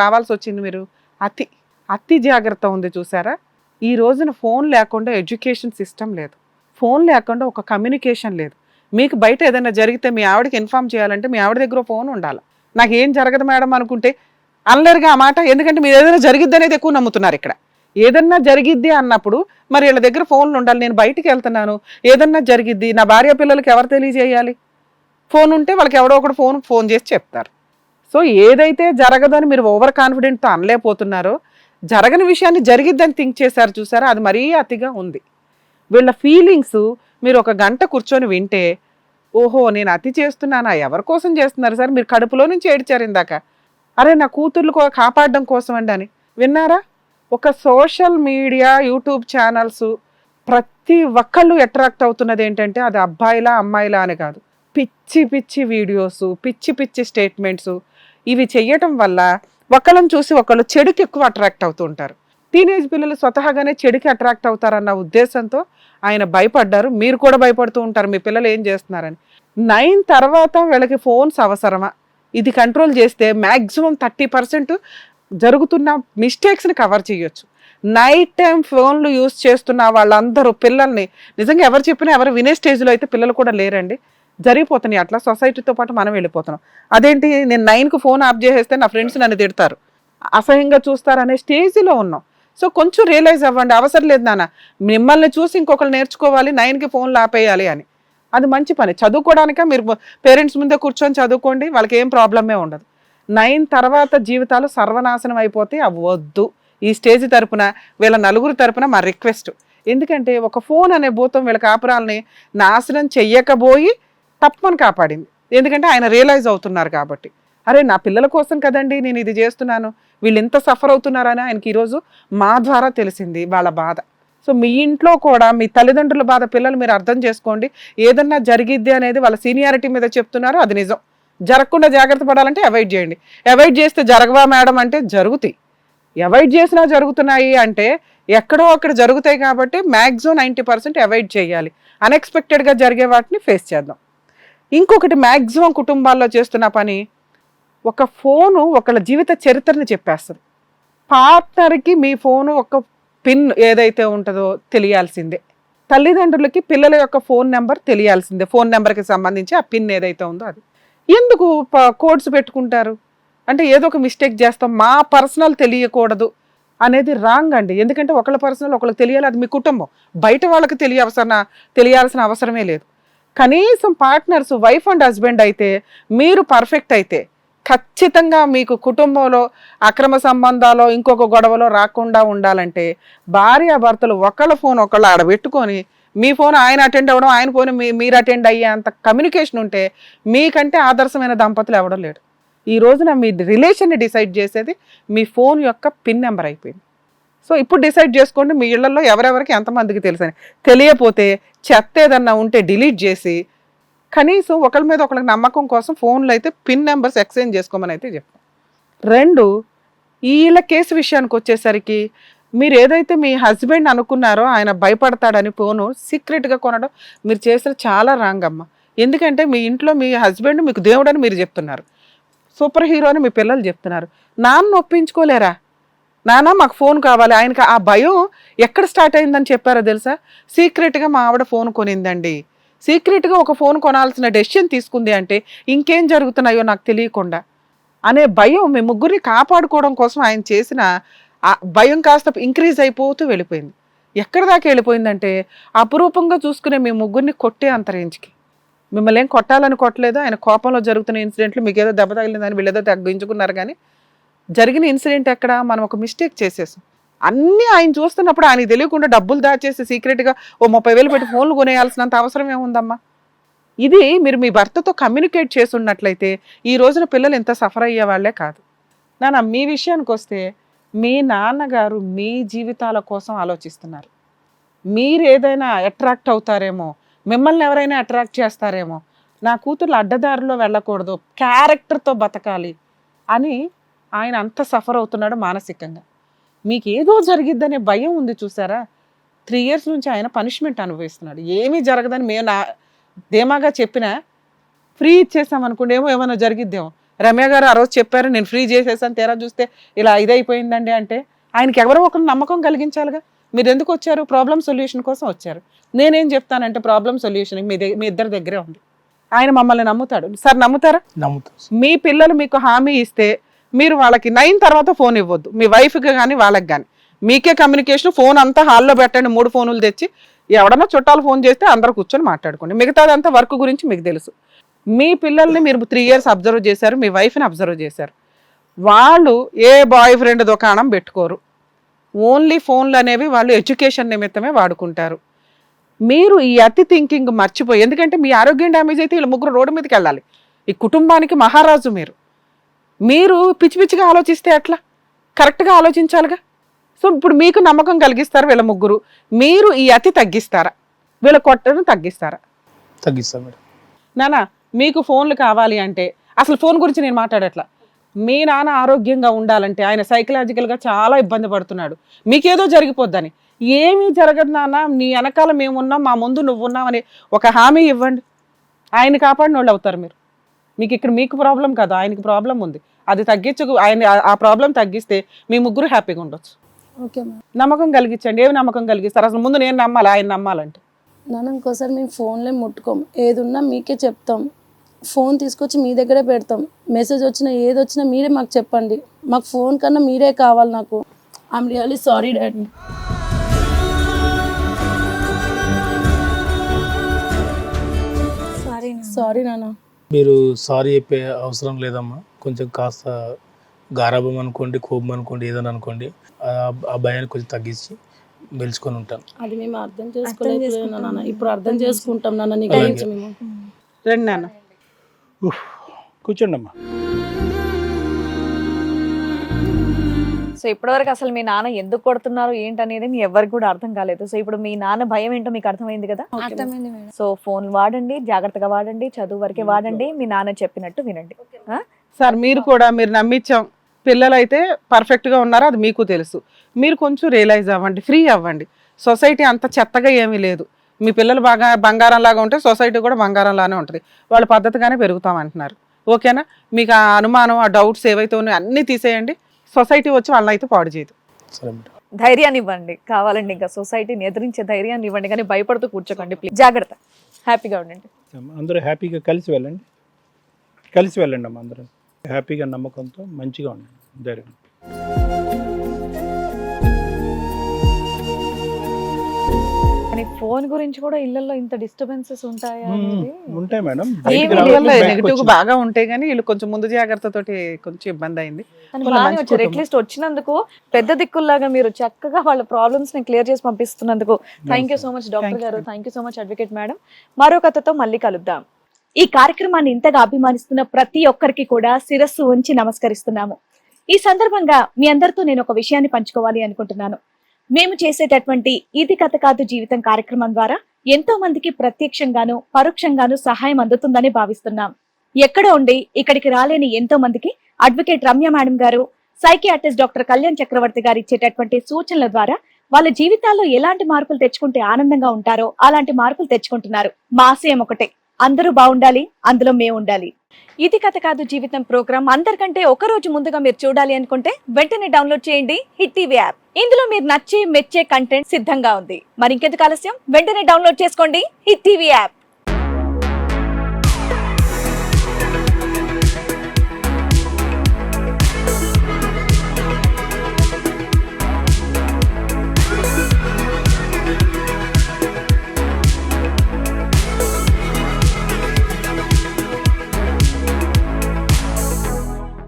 రావాల్సి వచ్చింది? మీరు అతి జాగ్రత్త ఉంది చూసారా. ఈ రోజున ఫోన్ లేకుండా ఎడ్యుకేషన్ సిస్టమ్ లేదు, ఫోన్ లేకుండా ఒక కమ్యూనికేషన్ లేదు. మీకు బయట ఏదైనా జరిగితే మీ ఆవిడకి ఇన్ఫార్మ్ చేయాలంటే మీ ఆవిడ దగ్గర ఫోన్ ఉండాలి. నాకు ఏం జరగదు మేడం అనుకుంటే అనలేరుగా ఆ మాట. ఎందుకంటే మీరు ఏదైనా జరిగిద్ది అనేది ఎక్కువ నమ్ముతున్నారు. ఇక్కడ ఏదన్నా జరిగిద్ది అన్నప్పుడు మరి వీళ్ళ దగ్గర ఫోన్లు ఉండాలి. నేను బయటికి వెళ్తున్నాను, ఏదన్నా జరిగిద్ది, నా భార్య పిల్లలకి ఎవరు తెలియజేయాలి? ఫోన్ ఉంటే వాళ్ళకి ఎవడో ఒకడు ఫోన్ చేసి చెప్తారు. సో ఏదైతే జరగదని మీరు ఓవర్ కాన్ఫిడెంట్తో అనలేకపోతున్నారో, జరగని విషయాన్ని జరిగిద్దని థింక్ చేశారు చూసారా, అది మరీ అతిగా ఉంది. వీళ్ళ ఫీలింగ్స్ మీరు 1 గంట కూర్చొని వింటే, ఓహో నేను అతి చేస్తున్నానా, ఎవరి కోసం చేస్తున్నారు సార్? మీరు కడుపులో నుంచి ఏడ్చారు ఇందాక, అరే నా కూతుర్లు కాపాడడం కోసం అండి అని. విన్నారా? ఒక సోషల్ మీడియా, యూట్యూబ్ ఛానల్స్ ప్రతి ఒక్కళ్ళు అట్రాక్ట్ అవుతున్నది ఏంటంటే అది అబ్బాయిలా అమ్మాయిలా అని కాదు, పిచ్చి పిచ్చి వీడియోస్, పిచ్చి పిచ్చి స్టేట్మెంట్స్. ఇవి చెయ్యటం వల్ల ఒకళ్ళని చూసి ఒకళ్ళు చెడుకి ఎక్కువ అట్రాక్ట్ అవుతూ ఉంటారు. టీనేజ్ పిల్లలు స్వతహాగానే చెడుకి అట్రాక్ట్ అవుతారన్న ఉద్దేశంతో ఆయన భయపడ్డారు. మీరు కూడా భయపడుతూ ఉంటారు మీ పిల్లలు ఏం చేస్తున్నారని. 9 తర్వాత వీళ్ళకి ఫోన్స్ అవసరమా? ఇది కంట్రోల్ చేస్తే మ్యాక్సిమం 30% జరుగుతున్న మిస్టేక్స్ని కవర్ చేయొచ్చు. నైట్ టైం ఫోన్లు యూజ్ చేస్తున్న వాళ్ళందరూ పిల్లల్ని నిజంగా ఎవరు చెప్పినా ఎవరు వినే స్టేజ్లో అయితే పిల్లలు కూడా లేరండి. జరిగిపోతున్నాయి అట్లా. సొసైటీతో పాటు మనం వెళ్ళిపోతున్నాం. అదేంటి నేను 9కి ఫోన్ ఆఫ్ చేసేస్తే నా ఫ్రెండ్స్ నన్ను తిడతారు, అసహ్యంగా చూస్తారనే స్టేజ్లో ఉన్నాం. సో కొంచెం రియలైజ్ అవ్వండి, అవసరం లేదు నాన్న మిమ్మల్ని చూసి ఇంకొకరు నేర్చుకోవాలి 9కి ఫోన్లు ఆపేయాలి అని. అది మంచి పని. చదువుకోవడానిక మీరు పేరెంట్స్ ముందే కూర్చొని చదువుకోండి, వాళ్ళకి ఏం ప్రాబ్లమే ఉండదు. 9 తర్వాత జీవితాలు సర్వనాశనం అయిపోతే అవ్వద్దు. ఈ స్టేజ్ తరపున వీళ్ళ నలుగురు తరపున మా రిక్వెస్ట్. ఎందుకంటే ఒక ఫోన్ అనే భూతం వీళ్ళ కాపురాలని నాశనం చెయ్యకపోయి తప్పని కాపాడింది. ఎందుకంటే ఆయన రియలైజ్ అవుతున్నారు కాబట్టి, అరే నా పిల్లల కోసం కదండి నేను ఇది చేస్తున్నాను, వీళ్ళు ఎంత సఫర్ అవుతున్నారని ఆయనకి ఈరోజు మా ద్వారా తెలిసింది వాళ్ళ బాధ. సో మీ ఇంట్లో కూడా మీ తల్లిదండ్రుల బాధ పిల్లలు మీరు అర్థం చేసుకోండి. ఏదన్నా జరిగిద్ది అనేది వాళ్ళ సీనియారిటీ మీద చెప్తున్నారు, అది నిజం. జరగకుండా జాగ్రత్త పడాలంటే అవాయిడ్ చేయండి. అవాయిడ్ చేస్తే జరగవా మేడం అంటే జరుగుతాయి. అవాయిడ్ చేసినా జరుగుతున్నాయి అంటే ఎక్కడో అక్కడ జరుగుతాయి కాబట్టి మ్యాక్సిమం 90% అవాయిడ్ చేయాలి. అన్ఎక్స్పెక్టెడ్గా జరిగే వాటిని ఫేస్ చేద్దాం. ఇంకొకటి మ్యాక్సిమం కుటుంబాల్లో చేస్తున్న పని, ఒక ఫోను ఒకళ్ళ జీవిత చరిత్రని చెప్పేస్తుంది. పార్ట్నర్కి మీ ఫోను ఒక పిన్ ఏదైతే ఉంటుందో తెలియాల్సిందే. తల్లిదండ్రులకి పిల్లల యొక్క ఫోన్ నెంబర్ తెలియాల్సిందే. ఫోన్ నెంబర్కి సంబంధించి ఆ పిన్ ఏదైతే ఉందో అది. ఎందుకు కోడ్స్ పెట్టుకుంటారు అంటే ఏదో ఒక మిస్టేక్ చేస్తాం, మా పర్సనల్ తెలియకూడదు అనేది రాంగ్ అండి. ఎందుకంటే ఒకళ్ళ పర్సనల్ ఒకళ్ళకి తెలియాలి, అది మీ కుటుంబం. బయట వాళ్ళకి తెలియాల్సిన అవసరమే లేదు. కనీసం పార్ట్నర్స్ వైఫ్ అండ్ హస్బెండ్ అయితే మీరు పర్ఫెక్ట్ అయితే ఖచ్చితంగా మీకు కుటుంబంలో అక్రమ సంబంధాలు ఇంకొక గొడవలో రాకుండా ఉండాలంటే భార్యాభర్తలు ఒకళ్ళ ఫోన్ ఒకళ్ళు ఆడబెట్టుకొని మీ ఫోన్ ఆయన అటెండ్ అవ్వడం, ఆయన ఫోన్ మీరు అటెండ్ అయ్యే అంత కమ్యూనికేషన్ ఉంటే మీకంటే ఆదర్శమైన దంపతులు ఎవడం లేడు. ఈ రోజున మీ రిలేషన్ని డిసైడ్ చేసేది మీ ఫోన్ యొక్క పిన్ నెంబర్ అయిపోయింది. సో ఇప్పుడు డిసైడ్ చేసుకోండి మీ ఇళ్లలో ఎవరెవరికి ఎంతమందికి తెలుసని. తెలియపోతే చెత్త ఏదన్నా ఉంటే డిలీట్ చేసి కనీసం ఒకరి మీద ఒకరికి నమ్మకం కోసం ఫోన్లో అయితే పిన్ నెంబర్స్ ఎక్స్చేంజ్ చేసుకోమని అయితే చెప్తాం. 2, వీళ్ళ కేసు విషయానికి వచ్చేసరికి మీరు ఏదైతే మీ హస్బెండ్ అనుకున్నారో ఆయన భయపడతాడని ఫోను సీక్రెట్గా కొనడం మీరు చేసిన చాలా రాంగ్ అమ్మ. ఎందుకంటే మీ ఇంట్లో మీ హస్బెండ్ మీకు దేవుడు అని మీరు చెప్తున్నారు, సూపర్ హీరో అని మీ పిల్లలు చెప్తున్నారు. నాన్న ఒప్పించుకోలేరా, నాన్న మాకు ఫోన్ కావాలి. ఆయనకి ఆ భయం ఎక్కడ స్టార్ట్ అయిందని చెప్పారో తెలుసా? సీక్రెట్గా మా ఆవిడ ఫోన్ కొనిందండి, సీక్రెట్గా ఒక ఫోన్ కొనాల్సిన డెసిషన్ తీసుకుంది అంటే ఇంకేం జరుగుతున్నాయో నాకు తెలియకుండా అనే భయం మీ ముగ్గురిని కాపాడుకోవడం కోసం ఆయన చేసిన ఆ భయం కాస్త ఇంక్రీజ్ అయిపోతూ వెళ్ళిపోయింది. ఎక్కడ దాకా వెళ్ళిపోయిందంటే అపురూపంగా చూసుకునే మీ ముగ్గురిని కొట్టే అంత రేంజ్కి. మిమ్మల్ని ఏం కొట్టాలని కొట్టలేదు, ఆయన కోపంలో జరుగుతున్న ఇన్సిడెంట్లు మీకు ఏదో దెబ్బ తగిలిందని వీళ్ళేదో తగ్గించుకున్నారు. కానీ జరిగిన ఇన్సిడెంట్ ఎక్కడ మనం ఒక మిస్టేక్ చేసేసాం. అన్నీ ఆయన చూస్తున్నప్పుడు ఆయనకి తెలియకుండా డబ్బులు దాచేసి సీక్రెట్గా ఓ 30,000 పెట్టి ఫోన్లు కొనేయాల్సినంత అవసరం ఏముందమ్మా? ఇది మీరు మీ భర్తతో కమ్యూనికేట్ చేసి ఉన్నట్లయితే ఈ రోజున పిల్లలు ఎంత సఫర్ అయ్యే వాళ్ళే కాదు. నాన్న మీ విషయానికి వస్తే మీ నాన్నగారు మీ జీవితాల కోసం ఆలోచిస్తున్నారు. మీరు ఏదైనా అట్రాక్ట్ అవుతారేమో, మిమ్మల్ని ఎవరైనా అట్రాక్ట్ చేస్తారేమో, నా కూతుర్లు అడ్డదారిలో వెళ్ళకూడదు, క్యారెక్టర్తో బతకాలి అని ఆయన అంత సఫర్ అవుతున్నాడు మానసికంగా. మీకు ఏదో జరిగిద్దనే భయం ఉంది చూసారా? 3 years నుంచి ఆయన పనిష్మెంట్ అనుభవిస్తున్నాడు. ఏమీ జరగదని మేము ధీమాగా చెప్పినా ఫ్రీ ఇచ్చేసామనుకోండి ఏమైనా జరిగిద్దేమో. రమ్య గారు ఆ రోజు చెప్పారు నేను ఫ్రీ చేసేసాను, తీరా చూస్తే ఇలా ఇదైపోయిందండి అంటే ఆయనకి ఎవరో ఒకరు నమ్మకం కలిగించాలిగా. మీరు ఎందుకు వచ్చారు? ప్రాబ్లం సొల్యూషన్ కోసం వచ్చారు. నేనేం చెప్తానంటే ప్రాబ్లం సొల్యూషన్ మీ ఇద్దరి దగ్గరే ఉంది. ఆయన మమ్మల్ని నమ్ముతాడు. సార్ నమ్ముతారా? నమ్ముతాం. మీ పిల్లలు మీకు హామీ ఇస్తే మీరు వాళ్ళకి 9 తర్వాత ఫోన్ ఇవ్వద్దు, మీ వైఫ్కి కానీ వాళ్ళకి కానీ. మీకే కమ్యూనికేషన్, ఫోన్ అంతా హాల్లో పెట్టండి, 3 ఫోన్లు తెచ్చి ఎవడన్నా చుట్టాలు ఫోన్ చేస్తే అందరూ కూర్చొని మాట్లాడుకోండి. మిగతాదంతా వర్క్ గురించి మీకు తెలుసు. మీ పిల్లల్ని మీరు 3 years అబ్జర్వ్ చేశారు, మీ వైఫ్ని అబ్జర్వ్ చేశారు. వాళ్ళు ఏ బాయ్ ఫ్రెండ్ దుకాణం పెట్టుకోరు, ఓన్లీ ఫోన్లు అనేవి వాళ్ళు ఎడ్యుకేషన్ నిమిత్తమే వాడుకుంటారు. మీరు ఈ అతి థింకింగ్ మర్చిపోయి, ఎందుకంటే మీ ఆరోగ్యం డ్యామేజ్ అయితే వీళ్ళు ముగ్గురు రోడ్డు మీదకి వెళ్ళాలి. ఈ కుటుంబానికి మహారాజు మీరు పిచ్చి పిచ్చిగా ఆలోచిస్తే ఎట్లా? కరెక్ట్గా ఆలోచించాలిగా. సో ఇప్పుడు మీకు నమ్మకం కలిగిస్తారు వీళ్ళ ముగ్గురు. మీరు ఈ అతి తగ్గిస్తారా, వీళ్ళ కొట్టను తగ్గిస్తారా? తగ్గిస్తాం మేడం. నాన్న మీకు ఫోన్లు కావాలి అంటే, అసలు ఫోన్ గురించి నేను మాట్లాడట్లా, మీ నాన్న ఆరోగ్యంగా ఉండాలంటే ఆయన సైకలాజికల్గా చాలా ఇబ్బంది పడుతున్నాడు. మీకేదో జరిగిపోద్దని. ఏమీ జరగదు నాన్న, నీ వెనకాల మేమున్నాం, మా ముందు నువ్వు ఉన్నామని ఒక హామీ ఇవ్వండి. ఆయన కాపాడిన వాళ్ళు అవుతారు మీరు. మీకు ప్రాబ్లం కాదు, ఆయనకి ప్రాబ్లం ఉంది. అది ఆయన ఆ ప్రాబ్లం తగ్గిస్తే మీ ముగ్గురు హ్యాపీగా ఉండొచ్చు. Okay ma'am. నమ్మకం కలిగించండి. ఏమి నమ్మకం కలిగిస్తారు? అసలు ముందు నేను నమ్మాలి, ఆయన నమ్మాలంటే. నాన్న ఇంకోసారి మేము ఫోన్లే ముట్టుకోం, ఏది ఉన్నా మీకే చెప్తాం. ఫోన్ తీసుకొచ్చి మీ దగ్గరే పెడతాం. మెసేజ్ వచ్చినా ఏది వచ్చినా మీరే మాకు చెప్పండి. మాకు ఫోన్ కన్నా మీరే కావాలి నాకు. I'm really sorry daddy. Sorry నాన్న. మీరు సారీ చెప్పే అవసరం లేదమ్మా. కొంచెం కాస్త గారాబం అనుకోండి, కోపం అనుకోండి, ఏదైనా అనుకోండి, ఆ భయాన్ని కొంచెం తగ్గించి మెలుచుకొని ఉంటాను. అది మేము అర్థం చేసుకోలేదు నాన్న, ఇప్పుడు అర్థం చేసుకుంటాం నాన్న. నీ గురించి మేము రండి నాన్న, కూర్చోండి అమ్మా. సో ఇప్పటివరకు అసలు మీ నాన్న ఎందుకు కొడుతున్నారు ఏంటనేది మీ ఎవరికి కూడా అర్థం కాలేదు. సో ఇప్పుడు మీ నాన్న భయం ఏంటో మీకు అర్థమైంది కదా. అర్థమైంది మేడం. సో ఫోన్ వాడండి, జాగ్రత్తగా వాడండి, చదువు వరకే వాడండి, మీ నాన్న చెప్పినట్టు వినండి. సార్ మీరు కూడా మీరు నమ్మించాం, పిల్లలు అయితే పర్ఫెక్ట్గా ఉన్నారో అది మీకు తెలుసు. మీరు కొంచెం రియలైజ్ అవ్వండి, ఫ్రీ అవ్వండి. సొసైటీ అంత చెత్తగా ఏమీ లేదు. మీ పిల్లలు బాగా బంగారం లాగా ఉంటే సొసైటీ కూడా బంగారం లానే ఉంటుంది. వాళ్ళు పద్ధతిగానే పెరుగుతామంటున్నారు. ఓకేనా? మీకు ఆ అనుమానం, ఆ డౌట్స్ ఏవైతే ఉన్నాయో అన్నీ తీసేయండి. సొసైటీ వచ్చి వాళ్ళని అయితే పాడు చేయదు. సరే మేడం. ధైర్యాన్ని ఇవ్వండి, కావాలండి ఇంకా సొసైటీని ఎదిరించే ధైర్యాన్ని ఇవ్వండి, కానీ భయపడుతూ కూర్చోకండి ప్లీజ్. జాగ్రత్త, హ్యాపీగా ఉండండి. అందరూ హ్యాపీగా కలిసి వెళ్ళండి అమ్మ. అందరూ హ్యాపీగా నమ్మకంతో మంచిగా ఉండండి, ధైర్యం. కానీ ఫోన్ గురించి కూడా ఇళ్లలో ఇంత డిస్టర్బెన్సెస్ ఉంటాయా అనేది? ఉంటాయి మేడం. నెగిటివ్ బాగా ఉంటాయి కానీ వీళ్ళు కొంచెం ముందు జాగ్రత్తతోటి కొంచెం ఇబ్బంది అయింది. కానీ బాగానే వచ్చారు. అట్లీస్ట్ వచ్చినందుకు పెద్ద దిక్కుల్లాగా మీరు చక్కగా వాళ్ళ ప్రాబ్లమ్స్ ని క్లియర్ చేసి పంపిస్తున్నందుకు thank you so much doctor గారు, thank you so much advocate madam. మరో కథతో మళ్ళీ కలుద్దాం. ఈ కార్యక్రమాన్ని ఇంతగా అభిమానిస్తున్న ప్రతి ఒక్కరికి కూడా శిరస్సు ఉంచి నమస్కరిస్తున్నాము. ఈ సందర్భంగా మీ అందరితో నేను ఒక విషయాన్ని పంచుకోవాలి అనుకుంటున్నాను. మేము చేసేటటువంటి ఇది కథ కాదు జీవితం కార్యక్రమం ద్వారా ఎంతో మందికి ప్రత్యక్షంగాను పరోక్షంగాను సహాయం అందుతుందని భావిస్తున్నాం. ఎక్కడో ఉండి ఇక్కడికి రాలేని ఎంతో మందికి అడ్వకేట్ రమ్య మేడం గారు, సైకియాట్రిస్ట్ డాక్టర్ కళ్యాణ్ చక్రవర్తి గారు ఇచ్చేటటువంటి సూచనల ద్వారా వాళ్ళ జీవితాల్లో ఎలాంటి మార్పులు తెచ్చుకుంటే ఆనందంగా ఉంటారో అలాంటి మార్పులు తెచ్చుకుంటున్నారు. మా ఆశయం ఒకటే, అందరూ బాగుండాలి, అందులో మేము ఉండాలి. ఇది కథ కాదు జీవితం ప్రోగ్రామ్ అందరికంటే ఒక రోజు ముందుగా మీరు చూడాలి అనుకుంటే వెంటనే డౌన్లోడ్ చేయండి హిట్ టీవీ యాప్. ఇందులో మీరు నచ్చే మెచ్చే కంటెంట్ సిద్ధంగా ఉంది. మరి ఇంకెందుకు ఆలస్యం, వెంటనే డౌన్లోడ్ చేసుకోండి హిట్ టీవీ యాప్.